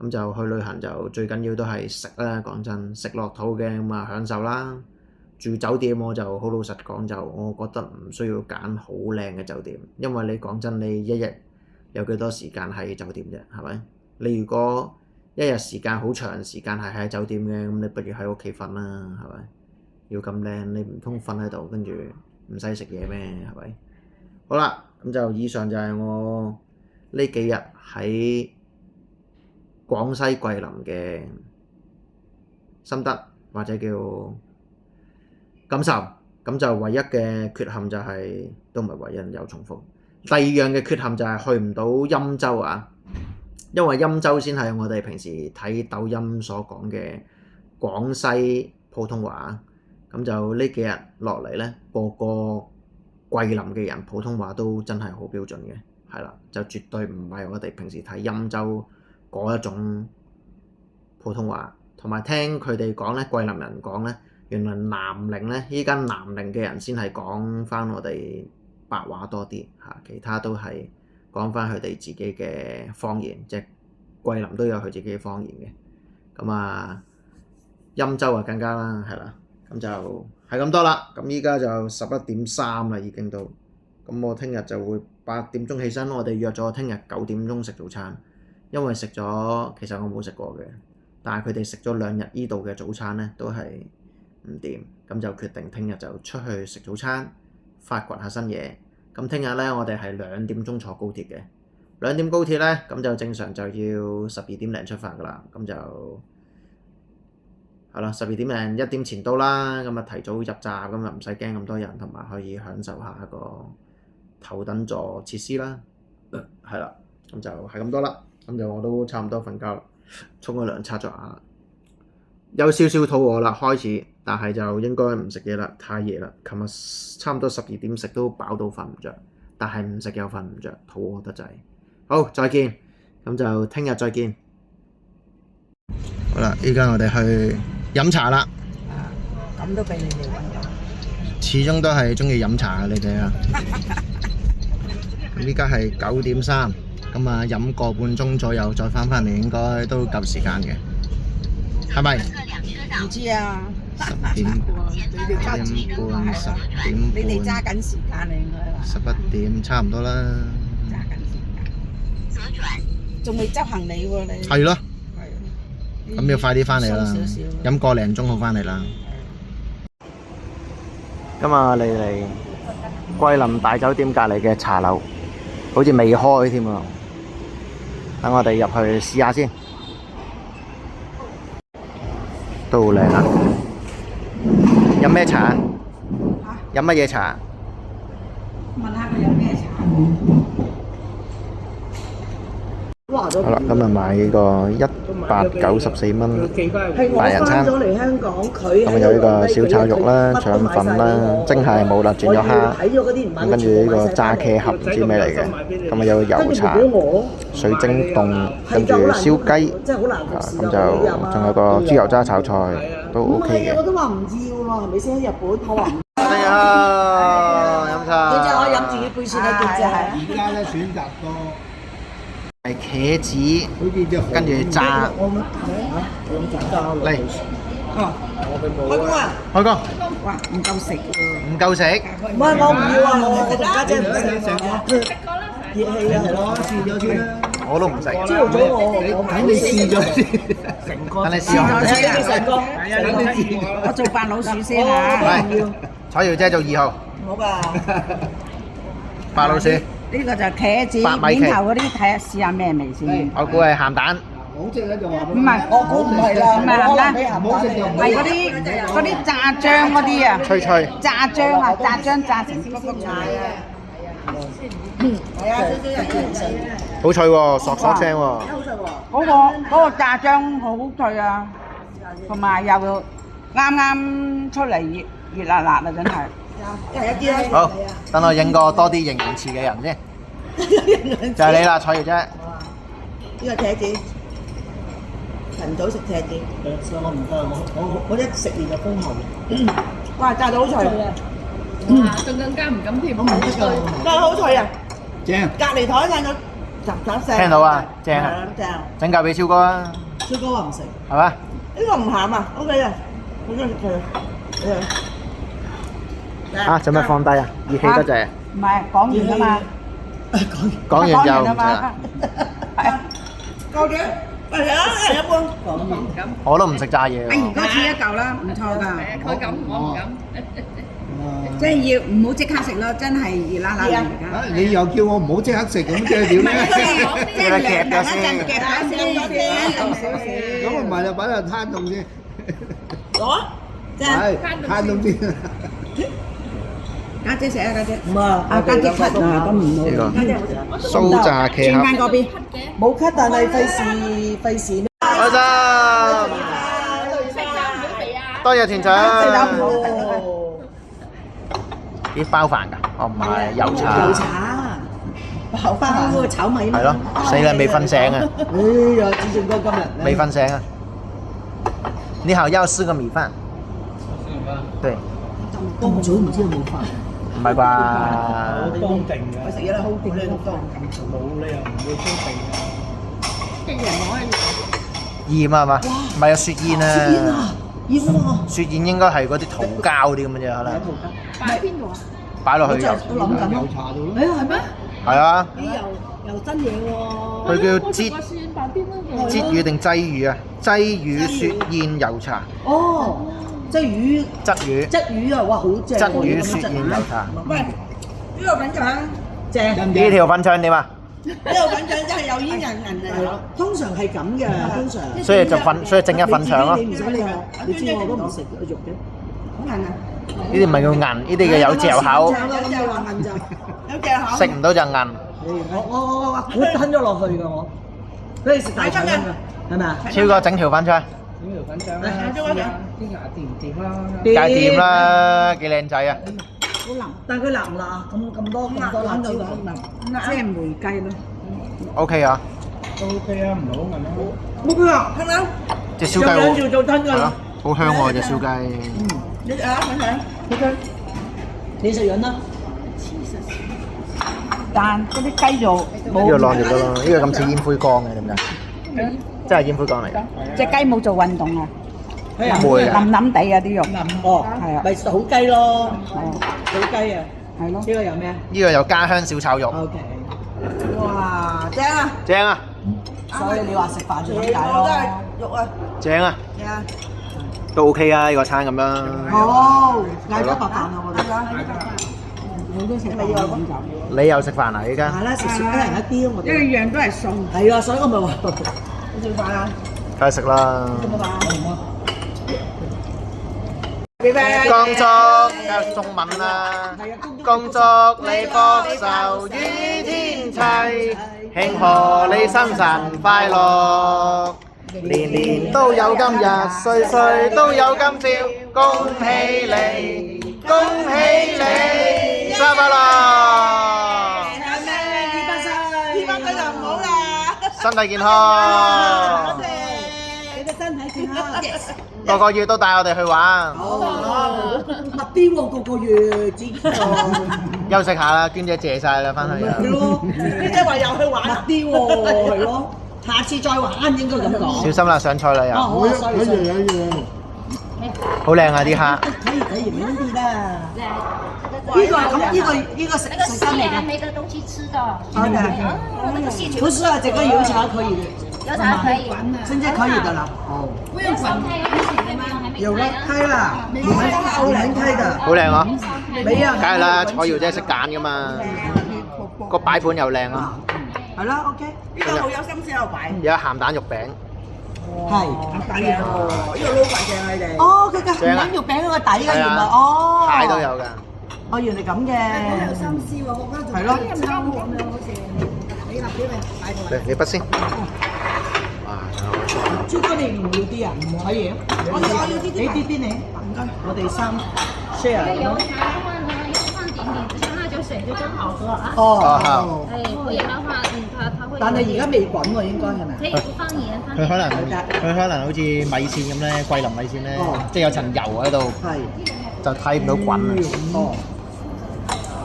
咁就去旅行就最緊要都係食啦，講真，食落肚嘅咁啊享受啦。住酒店我就好老實講，就我覺得唔需要揀好靚嘅酒店，因為你講真，你一日有幾多時間喺酒店啫，係咪？你如果一日時間好長時間係喺酒店嘅，咁你不如喺屋企瞓啦，係咪？要咁靚，你唔通瞓喺度跟住唔使食嘢咩？係咪？好啦，咁就以上就係我呢幾日喺廣西桂林嘅心得或者叫感受，咁就唯一嘅缺陷就係都唔係唯一有重複。第二樣嘅缺陷就係去唔到欽州啊，因為欽州先係我哋平時睇抖音所講嘅廣西普通話。咁就呢幾日落嚟咧，個個桂林嘅人普通話都真係好標準嘅，係啦，就絕對唔係我哋平時睇欽州嗰一種普通話。同埋聽佢哋講咧，桂林人講咧，原來南寧咧，依家南寧嘅人先係講翻我哋白話多啲嚇，其他都係講翻佢哋自己嘅方言，即係桂林都有佢自己嘅方言嘅。咁啊，欽州啊更加啦，係啦，咁就係咁多啦。咁依家就11點3啦，已經到。咁我聽日就會8點鐘起身，我哋約咗聽日9點鐘食早餐，因為食咗其實我冇食過嘅，但係佢哋食咗2日依度嘅早餐咧都係唔掂，咁就決定聽日就出去食早餐，發掘下新嘢。咁聽日咧，我哋係2點鐘坐高鐵嘅， 2點高鐵呢，咁就正常就要12點零出發㗎啦，咁就係啦，12點零1點前到啦，咁啊提早入閘，咁啊唔使驚咁多人，同埋可以享受下一個頭等座設施啦，係啦，咁就係咁多啦，咁就我都差唔多瞓覺啦，沖個涼刷咗牙，有少少肚餓啦開始，但係就應該唔食嘢啦，太夜啦，琴日差唔多12點食都飽到瞓唔着，但係唔食又瞓唔着，肚餓得滯。好，再見，咁就聽日再見。好啦，依家我哋去飲茶啦。咁都俾你哋揾到。始終都係中意飲茶啊，你哋啊。咁依家係9點3，咁啊飲個半鐘左右再翻嚟，應該都夠時間嘅，係咪？唔知啊。10點半、10點半。你哋揸緊時間你應該話。11點差唔多啦。仲未執行李喎你？係咯，咁要快啲翻嚟啦，飲個零鐘好翻嚟啦。今日嚟桂林大酒店隔離嘅茶樓，好似未開添喎。等我哋入去試下先。到嚟啦！飲咩茶？飲乜嘢茶？問下佢有咩茶？好啦，今日買呢個194蚊大人餐，咁有呢個小炒肉啦、腸粉啦、蒸蟹冇啦，轉咗蝦，咁跟住呢個炸茄盒唔知咩嚟嘅，咁啊有個油茶、水晶凍，跟住燒雞，咁就仲有個豬油渣炒菜都 OK 嘅。我都話唔要喎，係咪先？喺日本我話唔。大家好，飲茶。佢就可以飲住啲杯先啦，叫啫。而家咧選擇多。係茄子，跟住炸。嚟，開工啊！開工。哇，唔夠食喎。唔夠食。唔係我唔要啊，我同家姐唔食啊。熱氣啊，係咯，試咗先啦。我都唔食。朝早我等你試咗先。等你試下。我做扮老鼠先啊！喂，彩瑤姐做2號。唔好㗎。白老鼠。呢個就茄子，面頭嗰啲睇下試下咩味先。我估係鹹蛋。好食咧就話。唔係，我估唔係啦，唔係鹹蛋，係嗰啲炸漿嗰啲啊。脆脆。炸漿啊，炸漿炸成卜卜脆啊！係啊，少少人食。好脆喎，索索聲喎。嗰個炸漿好脆啊，同埋又啱啱出嚟熱辣辣啊，真係。好，等我影個多啲形容詞嘅人先，就係你啦，彩瑤姐。呢個茄子，晨早食茄子。所以我唔得，我一食完就封喉。哇，炸到好脆。哇，仲更加唔敢添。我唔得㗎。炸得好脆啊！正。隔離台聽到雜雜聲。聽到啊，正啊。正。整嚿俾超哥啊。超哥話唔食。係嘛？呢個唔鹹啊 ，OK 啊，好中意食佢。啊，做咩放低啊？熱氣得滯。唔係講完啊嘛，講完就唔食啦。夠嘅，嚟啊，一人一半。我都唔食炸嘢喎。而家切一嚿啦，唔錯㗎。佢咁，我唔敢。即係要唔好即刻食咯，真係熱辣辣嚟㗎。你又叫我唔好即刻食，咁即係點咧？即係涼一陣夾下先，咁少少。咁唔係啦，擺喺度攤凍先。攞，即係係攤凍先。家姐食啊，家姐。唔係，啊家姐咳啊，咁唔好。呢個酥炸茄盒。轉翻嗰邊。冇咳，但係費事咩？開心。多謝團長。啲包飯㗎？哦，唔係油茶。油茶，包嗰個炒米。係咯，死啦，未瞓醒啊！哎呀，子正哥今日未瞓醒啊！你好，要4個米飯。對。咁早唔知有冇飯？唔係啩？當定嘅。我食嘢啦，好定咧，當。冇理由唔會當定嘅。鹽啊嘛？唔係啊，雪燕啊。雪燕啊！燕喎。雪燕應該係嗰啲桃膠啲咁嘅啫，可能。擺喺邊度啊？擺落去油。我諗緊咯。茶度咯。係咩？係啊。啲又真嘢喎。佢叫鯽魚定鯽魚啊？鯽魚雪燕油茶。哦，鯽魚。鯽魚。鯽魚啊！哇，好正。鯽魚雪燕油茶。喂，呢個粉腸正。呢條粉腸點啊？呢度粉腸真係有煙韌韌啊！通常係咁嘅，通常。所以整一份腸咯。你唔使你學，你知我都唔食肉嘅。好韌啊！呢啲唔係叫韌，呢啲叫有嚼口。咁你話韌就有嚼口。食唔到就韌。我吞咗落去㗎我。佢哋食大腸㗎，係咪啊？超過整條粉腸。整條粉腸啦，啲牙掂唔掂啦？梗係掂啦，幾靚仔啊！好腍，但係佢辣唔辣啊？咁多辣椒，即係梅雞咯。 OK 啊，都 OK 啊，唔係好韌啊。冇佢啊，聽啦，隻燒雞好條做吞㗎啦。好香喎隻燒雞。你食啊，粉腸。你食潤啦。但嗰啲雞肉呢個晾就得啦，呢個咁似煙灰缸嘅點解？真係煙灰缸嚟㗎。隻雞冇做運動啊，會㗎。腍腍地啊啲肉。哦，係啊，咪好雞咯，哦，好雞啊。係咯。呢個有咩啊呢個有家鄉小炒肉。 ？OK。哇，正啊！正啊！所以你話食飯就咁解都係咯。肉啊，正啊！正啊。都 OK 啊，呢個餐咁樣。好，嗌咗白飯啊，我哋。我都食咪要咁就。你又食飯啊？依家？係啦，食少一人一啲我因為哋。樣都係餸。係啊，所以我咪話。你食飯啊？梗係食啦。食乜飯？拜拜。恭祝有中文啦！恭祝你福壽與天齊，慶賀你生辰快樂，年年都有今日，歲歲都有今朝，恭喜你，恭喜你，生日快樂！天翻佢就唔好啦。身體健康，你嘅身體健康。個個月都帶我哋去玩，哦，密啲喎，個月只休息下啦，娟姐謝晒啦，翻去啦。係咯，即係話又去玩啊？密啲喎，係咯，下次再玩應該咁講。小心啦，上菜啦又。好啊，sorry，好靚啊啲蝦。可以遠啲啦。呢個咁呢個食得嚟嘅。没得东西吃的。好的。那个蟹球不是啊，這個油茶可以的。有啥可以？現在可以的啦。哦。不用管。有啦，開啦，你們開的。好靚啊！沒有。梗係啦，彩瑤姐識揀噶嘛，個擺盤又靚啊！係啦，OK。呢個好有心思喺度擺。有鹹蛋肉餅，係。擺嘢喎，呢個撈飯正啊你哋。哦，佢嘅鹹蛋肉餅嗰個底嘅原來，哦。蟹都有㗎。哦，原來咁嘅。有心思喎，我覺得係咯。抽咁樣好似。你立表嚟擺過嚟。你筆先。哇！超哥你唔要啲啊？唔可以。我要啲你啲你。唔該。我哋三 share。油茶的話呢，要放點點，只是辣椒水就更好喝啊。哦。哎，不然的話，它會。但係而家未滾喎，應該係咪？可以不放鹽，放佢可能好似米線咁咧，桂林米線咧，即係有層油喺度，係。就睇唔到滾啊！哦。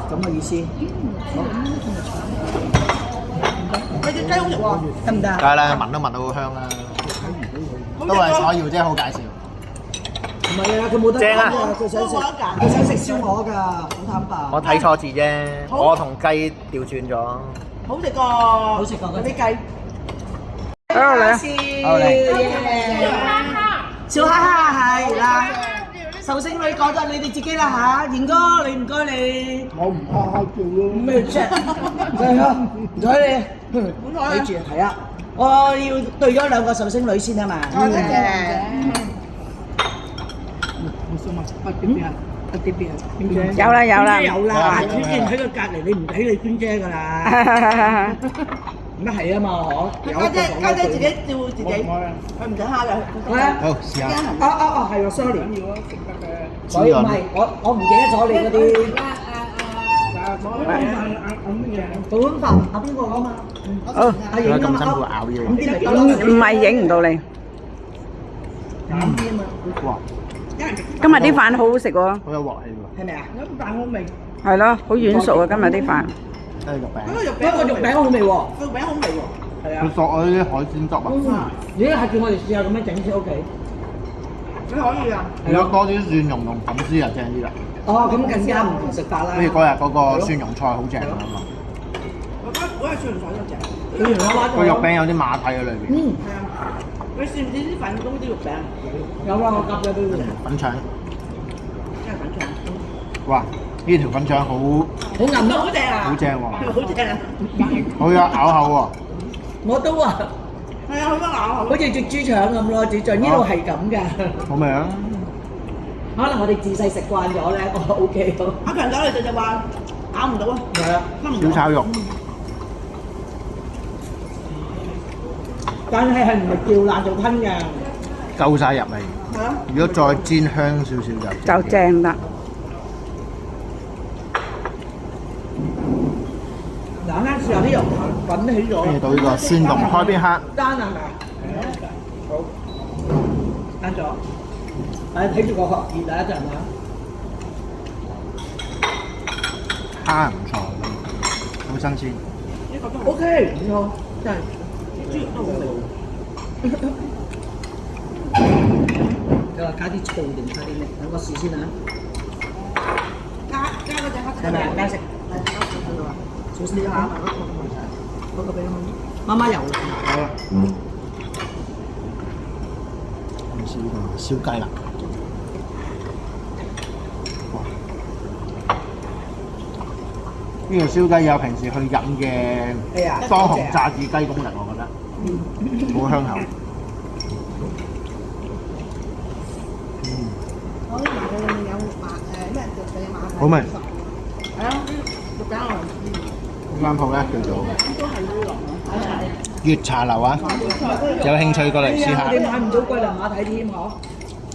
咁嘅意思。佢隻雞好食喎，得唔得？梗係啦，聞都聞到好香啦，都係彩瑤姐好介紹。唔係啊，佢冇得正啊佢想食燒鵝㗎，好坦白。我睇錯字啫，我同雞調轉咗。好食過，好食過嗰啲雞。好嚟啊！好嚟笑哈哈係啦。壽星女講咗你哋自己啦嚇，賢哥你唔該你。我唔怕叫咯。咩啫？係啊，唔使你。睇住係啊，我要對咗兩個壽星女先啊嘛。多謝。有啦有啦有啦，娟姐喺佢隔離，你唔睇你娟姐㗎啦。乜係啊嘛，嗬？家姐自己照自己，佢唔使蝦嘅。好，試下。係喎，sorry。所以唔係，我唔記得咗你嗰啲。嗰碗飯阿邊個㗎嘛？阿影咁辛苦咬嘢。咁啲嚟唔係影唔到你。減啲啊嘛。哇！今日啲飯好好食喎。好有鑊氣喎。係咪啊？咁飯好味。係咯，好軟熟啊！今日啲飯。都係肉餅。嗰個肉餅好味喎。個餅好味喎。係啊。佢索我啲海鮮汁啊。你係叫我哋試下咁樣整先 OK。你可以啊。如果多啲蒜蓉同粉絲啊，正啲啦。哦，咁更加唔同食法啦。好似嗰日嗰個蒜蓉菜好正咁啊嘛。嗰日蒜蓉菜都正。蒜蓉娃娃個肉餅有啲馬蹄喺裏邊。係啊。你試唔試啲粉公啲肉餅？有啊，我夾咗俾佢。粉腸。真係粉腸。哇！呢條粉腸好好韌咯，好正啊！好正喎，好正啊！好有咬口喎。我都話係啊，好多咬口，好似隻豬腸咁咯，隻象呢度係咁㗎。好味啊！可能我哋自細食慣咗咧，我 OK 咯。阿強哥你就話咬唔到啊？係啊，小炒肉，但係唔係叫爛就吞㗎？夠晒入味。係啊，如果再煎香少少就正啦。嗱，啱試下啲油滾起咗。跟住到呢個鮮龍開邊克，單係咪？好，單咗。睇住個殼熱啊一陣啊！蝦唔錯，好新鮮。OK，唔錯，真係豬肉都好味。你話加啲醋定加啲咩？等我試先啊！加嗰隻黑係咪啊？加食係加食嗰度啊！少少下，嗰個俾我媽媽油啦。好啦，試呢個燒雞啦。呢個燒雞有平時去飲嘅當紅炸子雞功能，我覺得好香口。好味。係啊，肉餅啊！呢間鋪咧叫做粵茶樓啊，有興趣過嚟試下。你買唔到桂林馬蹄添嗬？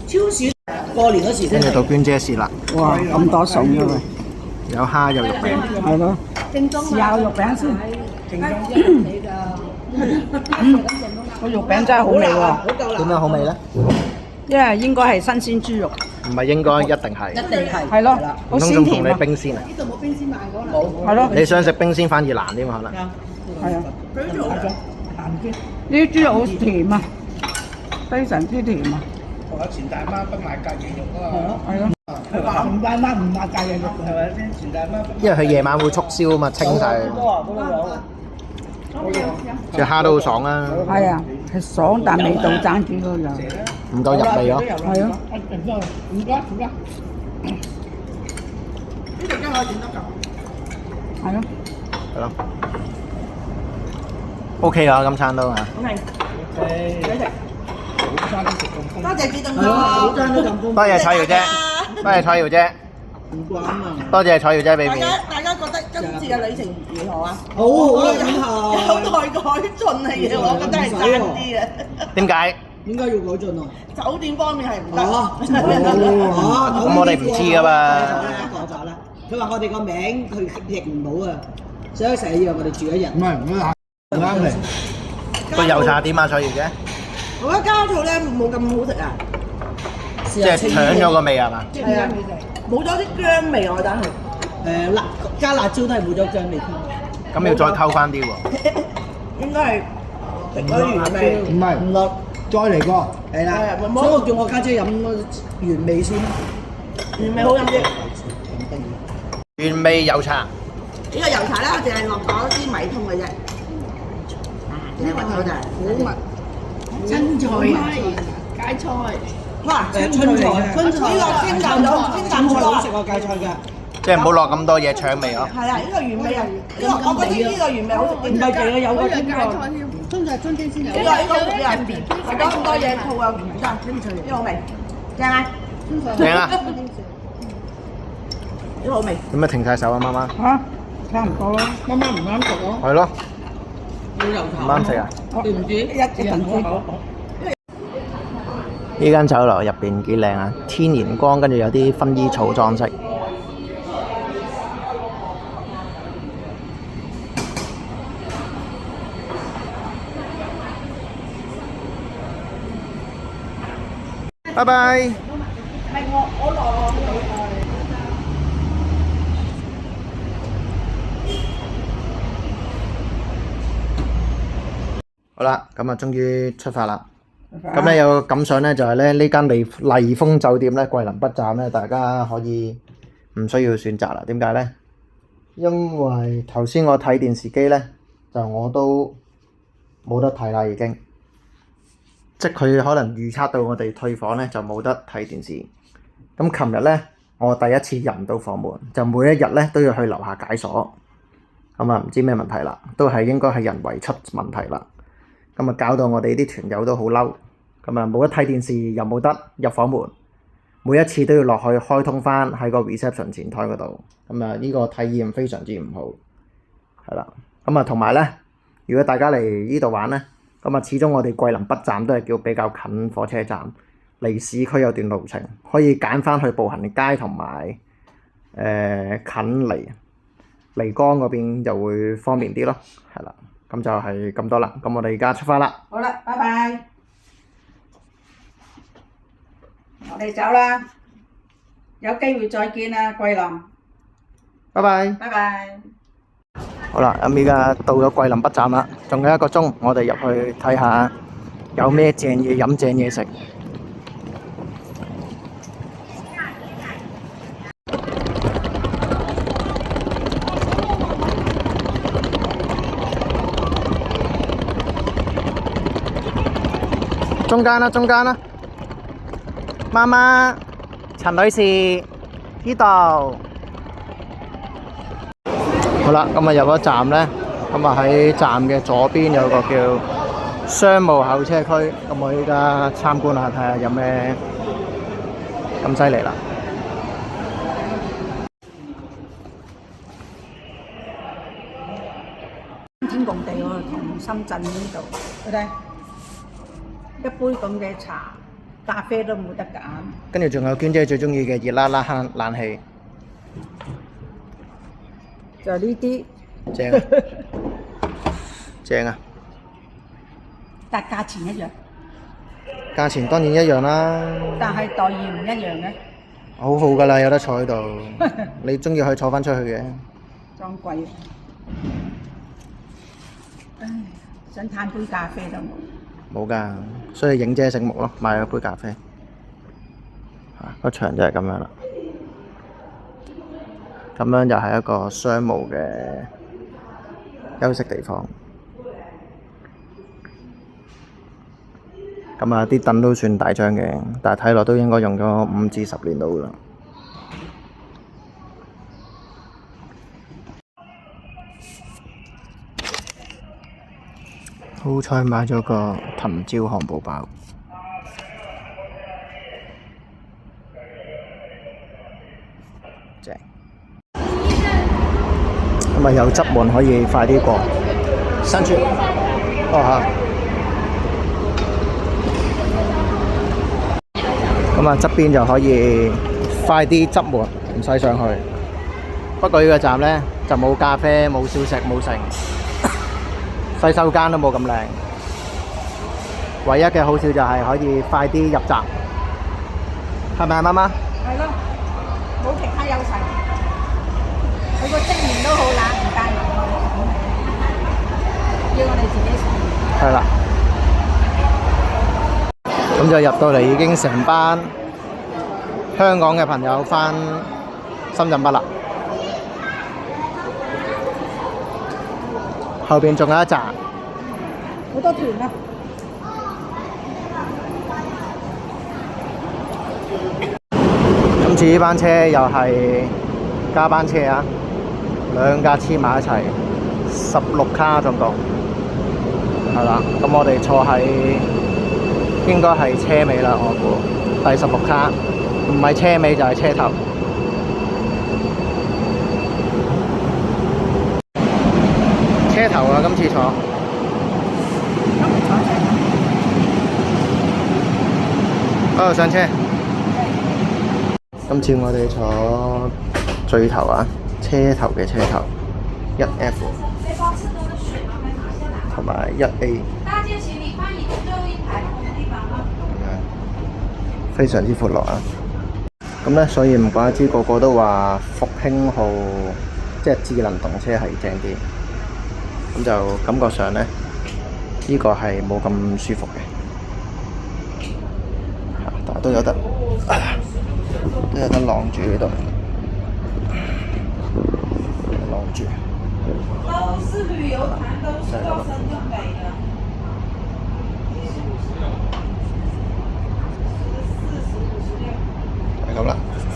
超市過年嗰時跟住到娟姐試啦，哇，咁多餸嘅喎！有蝦有肉餅。係咯，試下個肉餅先。個肉餅真係好味喎！點樣好味咧？因為應該係新鮮豬肉，唔係應該，一定係。係咯，好唔通仲同你鮮甜啊！冰鮮啊？係咯，你想食冰鮮反而難啲嘛？可能。係啊，呢啲豬肉好甜啊，非常之甜啊！我前大媽不買隔夜肉啊！係咯，佢話唔大媽唔買隔夜肉係咪先？前大媽因為佢夜晚會促銷啊嘛，清晒。隻蝦都好爽啊！係啊，係爽但味道爭啲咯又。唔夠入味咯。係咯。唔該唔該。係咯。係咯。OK 啊，今餐都嚇。多謝指導好餐都咁豐富。多謝彩瑤姐，多謝彩瑤姐，唔慣啊！多謝彩瑤姐俾面。大家覺得今次嘅旅程如何啊？好好啊，咁有待改進嚟嘅，我覺得係爭啲嘅。點解？點解要改進啊？酒店方面係唔得。咁我哋唔知噶嘛。講咗啦，佢話我哋個名佢譯唔到啊，所以成日以為我哋住一日。唔係唔啱啱嚟。個油茶點啊，彩瑤姐？我覺得加醋咧冇咁好食啊，即係搶咗個味係嘛？係啊，冇咗啲薑味我覺得係。辣加辣椒都係冇咗薑味添。咁要再溝翻啲喎。應該係食咗原味。唔係唔落，再嚟過。係啦，所以我叫我家姐飲原味先。原味好飲啲。原味油茶。呢個油茶咧，我淨係落咗啲米通嘅啫。呢個就係好密。青菜啊，芥菜。哇！春菜，春菜。呢個清淡咗，清淡咗啊！食過芥菜㗎。即係唔好落咁多嘢搶味咯。係啊，呢個原味啊，呢個我覺得呢個原味好食啲。唔係淨係有個青菜。春菜春天先有。呢個好食啲啊！食咗咁多嘢，醋又唔得，呢個好味，正啊！正啊！呢個好味。點解停晒手啊，媽媽？嚇，差唔多啦。媽媽唔啱食咯。係咯。要油唔啱食啊！知唔知？一陣先。呢間酒樓入邊幾靚啊！天然光，跟住有啲薰衣草裝飾。拜拜。好啦，咁啊，終於出發啦。咁咧有個感想咧，就係咧呢間麗豐酒店咧，桂林北站咧，大家可以唔需要選擇啦。點解咧？因為頭先我睇電視機咧，就我都冇得睇啦，已經。即係佢可能預測到我哋退房咧，就冇得睇電視。咁琴日咧我第一次入唔到房門，就每一日咧都要去樓下解鎖。咁啊唔知咩問題啦，都係應該係人為出問題啦。咁啊搞到我哋啲團友都好嬲。咁啊冇得睇電視，又冇得入房門，每一次都要落去開通翻喺個 reception 前台嗰度。咁啊呢個體驗非常之唔好，係啦。咁啊同埋咧，如果大家嚟呢度玩咧，咁啊始終我哋桂林北站都係叫比較近火車站，離市區有段路程，可以揀翻去步行街同埋近漓江嗰邊就會方便啲咯，係啦。咁就係咁多啦。咁我哋而家出發啦。好啦，拜拜。我哋走啦，有機會再見啊，桂林。拜拜。拜拜。好啦，咁而家到咗桂林北站啦，仲有1個鐘，我哋入去睇下有咩正嘢飲、正嘢食。中間啦，中間啦，媽媽，陳女士，呢度。好啦，咁啊入咗站咧，咁啊喺站嘅左邊有個叫商務候車區，咁我依家參觀下睇下有咩咁犀利啦。天共地喎，同深圳呢度，佢睇一杯咁嘅茶、咖啡都冇得揀。跟住仲有娟姐最中意嘅熱辣辣冷氣，就呢啲正啊！正啊！但價錢一樣，價錢當然一樣啦。但係待遇唔一樣嘅。好好㗎啦，有得坐喺度，你中意可以坐翻出去嘅。裝貴。唉，想嘆杯咖啡都冇。冇㗎，所以影姐醒目咯，買咗杯咖啡。個場就係咁樣啦。咁樣就係一個商務嘅休息地方。咁啊，啲凳都算大張嘅，但係睇落都應該用咗5至10年到啦。好彩買咗個藤椒漢堡包。正。咁啊有側門可以快啲過。伸住。哦嚇。咁啊側邊就可以快啲側門，唔使上去。不過呢個站呢，就冇咖啡、冇小食、冇剩。洗手間都冇咁靚，唯一嘅好處就係可以快啲入閘，係咪啊，媽媽？係咯，冇其他優勢。佢個職員都好懶，唔介意要我哋自己上。係啦，咁就入到嚟已經成班香港嘅朋友返深圳北啦。後邊仲有一紮，好多團啊！今次呢班車又係加班車啊，2架黐埋一齊，16卡總共，係啦。咁我哋坐喺應該係車尾啦，我估第16卡，唔係車尾就係車頭。車頭啊，今次坐。哦，上車。今次我哋坐最頭啊，車頭嘅車頭，1F 同埋1A。咁樣非常之闊落啊！咁咧，所以唔怪得知個個都話復興號即係智能動車係正啲。咁就感覺上咧，呢個係冇咁舒服嘅，但係都有得晾住呢度，晾住。都是旅遊團，都是到深圳北的。係咁啦。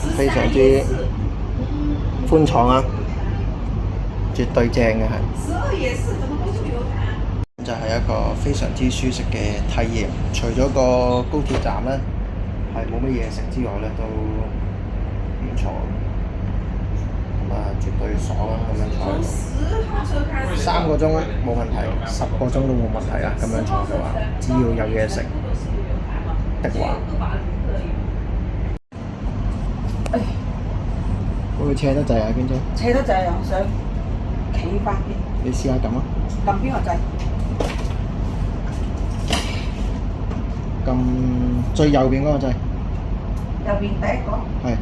14、15、16。非常之寬敞啊，絕對正嘅係。就係一個非常之舒適嘅體驗，除咗個高鐵站咧係冇乜嘢食之外咧，都唔錯。咁啊，絕對爽啊！咁樣坐3個鐘冇問題，10個鐘都冇問題啊！咁樣坐嘅話，只要有嘢食的話，會唔會斜得滯啊，娟姐？斜得滯啊！想企翻啲。你試下撳啊！撳邊個掣？撳最右邊嗰個掣。右邊第一個。係。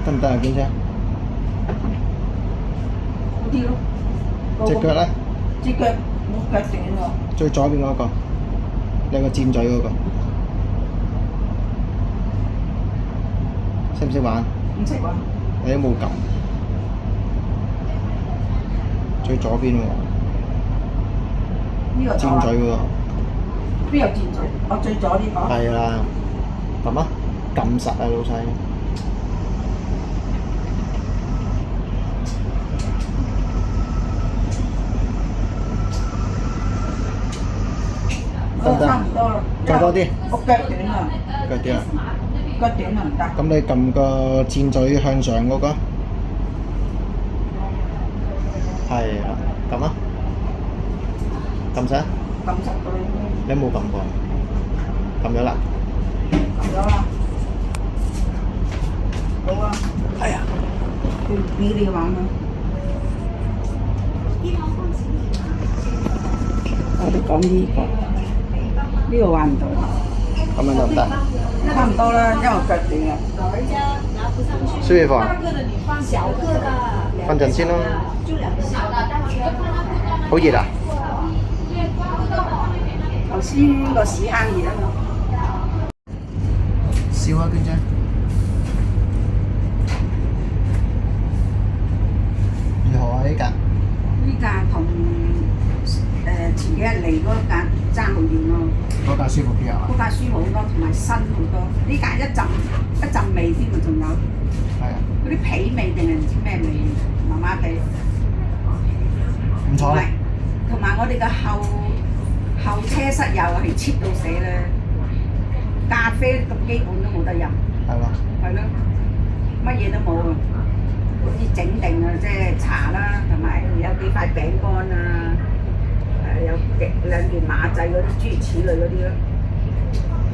得唔得啊，娟姐？好啲咯。隻腳咧？隻腳冇腳短喎。最左邊嗰個，有個尖嘴嗰個，識唔識玩？唔識玩。你都冇撳。最左邊喎。呢個尖嘴嗰個。邊有尖嘴？我最左呢個。係啦，撳啊！撳實啊，老細。得唔得？差唔多啦。再多啲。我腳短啊。腳短啊？腳短啊唔得。咁你撳個箭嘴向上嗰個。係啦，撳啊！撳實。撳實佢。你有冇撳過？撳咗啦。撳咗啦。好啊。係啊。俾你玩啦。我哋講呢個。呢個玩唔到，咁樣得唔得？差唔多啦，因為我腳短啊。舒服啊？瞓陣先咯。好熱啊！頭先個屎坑熱啊！笑啊，娟姐。如何啊？呢架？呢架同前幾日嚟嗰架爭好遠咯。嗰架舒服啲啊嘛？嗰架舒服好多，同埋新好多。呢架一陣味添啊，仲有。係啊。嗰啲皮味定係唔知咩味，麻麻地。唔錯啦。同埋我哋嘅後車室又係 cheap 到死咧，咖啡咁基本都冇得飲。係嘛？係咯，乜嘢都冇啊！好似整定啊，即係茶啦，同埋有幾塊餅乾啊。有2件馬仔嗰啲諸如此類嗰啲咯。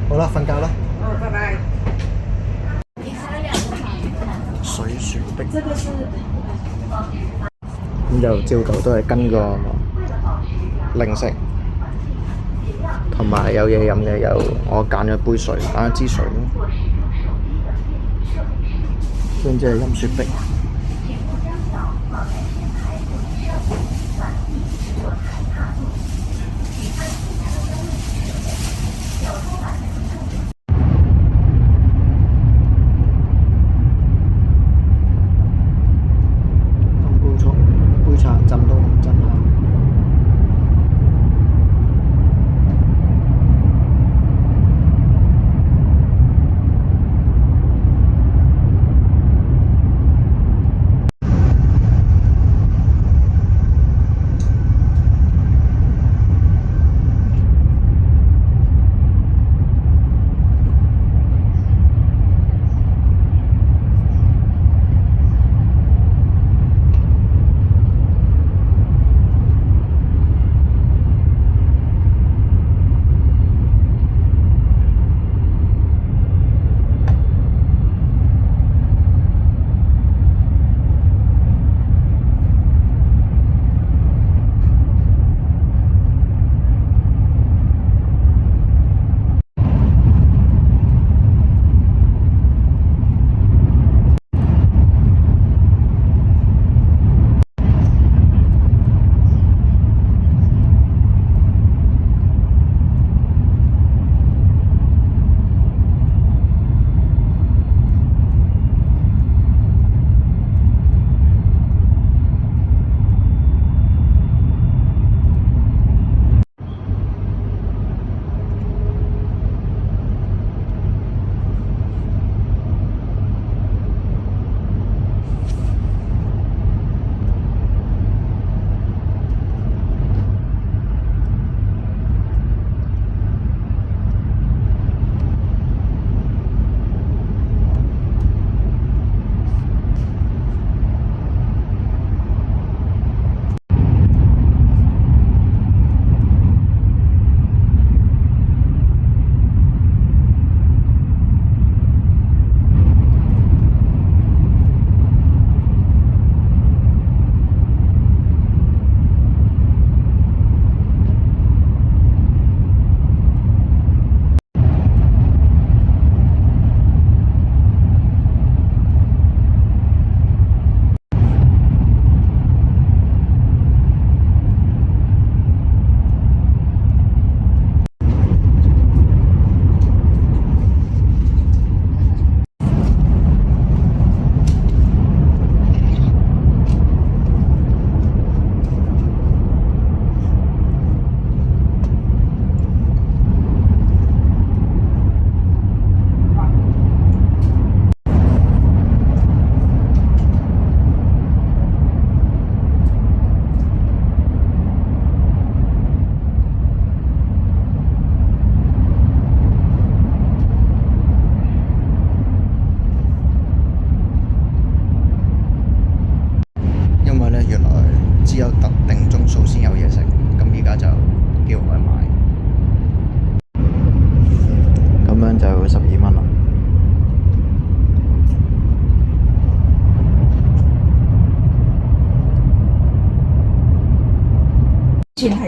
好啦，瞓覺啦。好，拜拜。水雪碧。咁就照舊都係跟個零食，同埋有嘢飲嘅有我揀咗杯水，揀一支水。跟住係飲雪碧。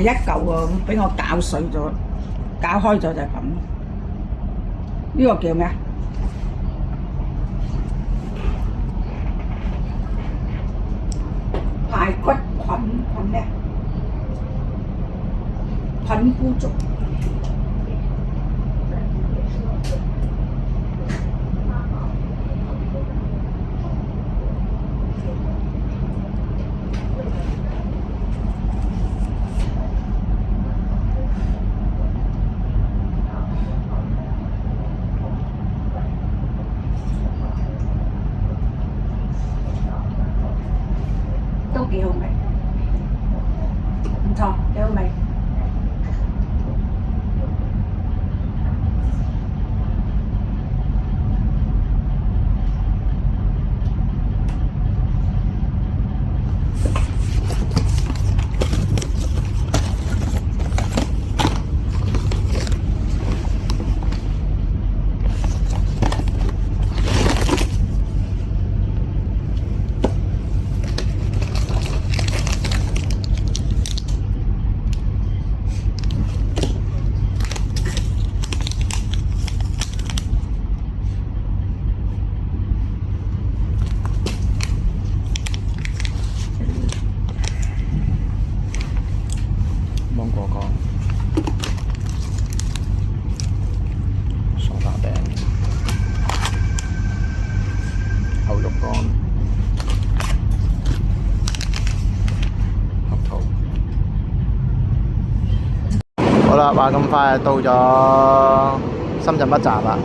一嚿喎，俾我攪碎咗，攪開咗就係咁。呢個叫咩啊？排骨菌咩？菌菇粥。都幾好味，唔錯，幾好味。芒果乾、梳打餅、牛肉乾、核桃。好啦，話咁快到咗深圳北站啦。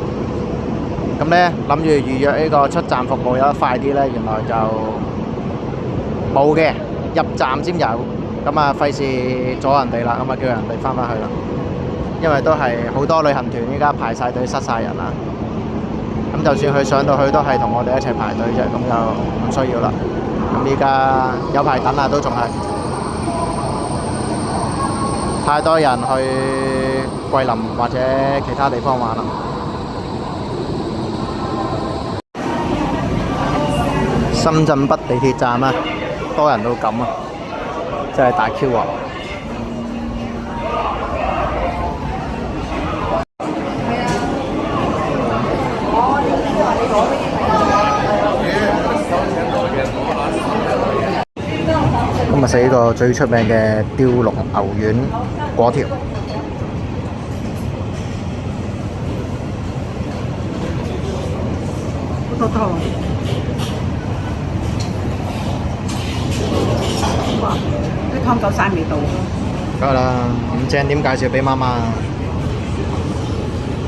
咁呢，諗住預約呢個出站服務有得快啲呢，原來就冇嘅，入站先有。咁啊，費事阻人哋啦，咁啊叫人哋翻返去啦。因為都係好多旅行團依家排晒隊，塞晒人啦。咁就算佢上到去都係同我哋一齊排隊啫，咁就唔需要啦。咁依家有排等啊，都仲係太多人去桂林或者其他地方玩啦。深圳北地鐵站啊，多人到咁啊！真係大 Q 啊！今日食呢個最出名嘅吊龍牛丸果條。好多湯。啲湯夠晒味道。梗係啦，咁正點介紹俾媽媽？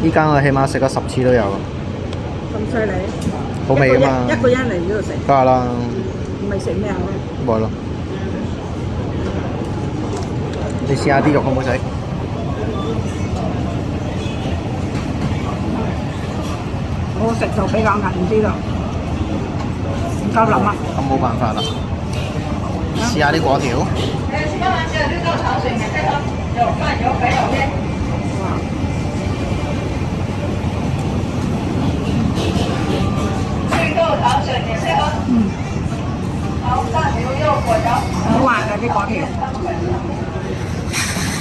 依間我起碼食咗10次都有。咁犀利？好味㗎嘛！一個人嚟呢度食。梗係啦。咪食咩啊？咪咯。你試下啲肉好唔好食？我食就比較韌啲咯，唔夠腍啊！咁冇辦法啦。試下啲果條。好滑㗎啲果條，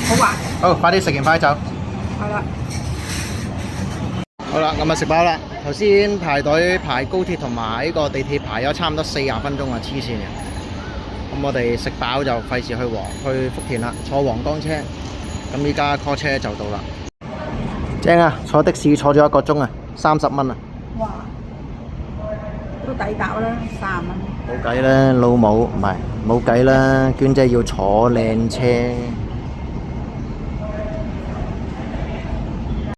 好滑。好，快啲食完快走。係啦。好啦，咁啊食飽啦。頭先排隊排高鐵同埋呢個地鐵排咗差唔多40分鐘啊，黐線嘅。咁我哋食飽就費事去福田啦，坐皇崗車。咁依家 call 車就到啦。正啊！坐的士坐咗1個鐘啊，30蚊啊！哇！都抵搭啦，30蚊。冇計啦，老母唔係冇計啦，娟姐要坐靚車。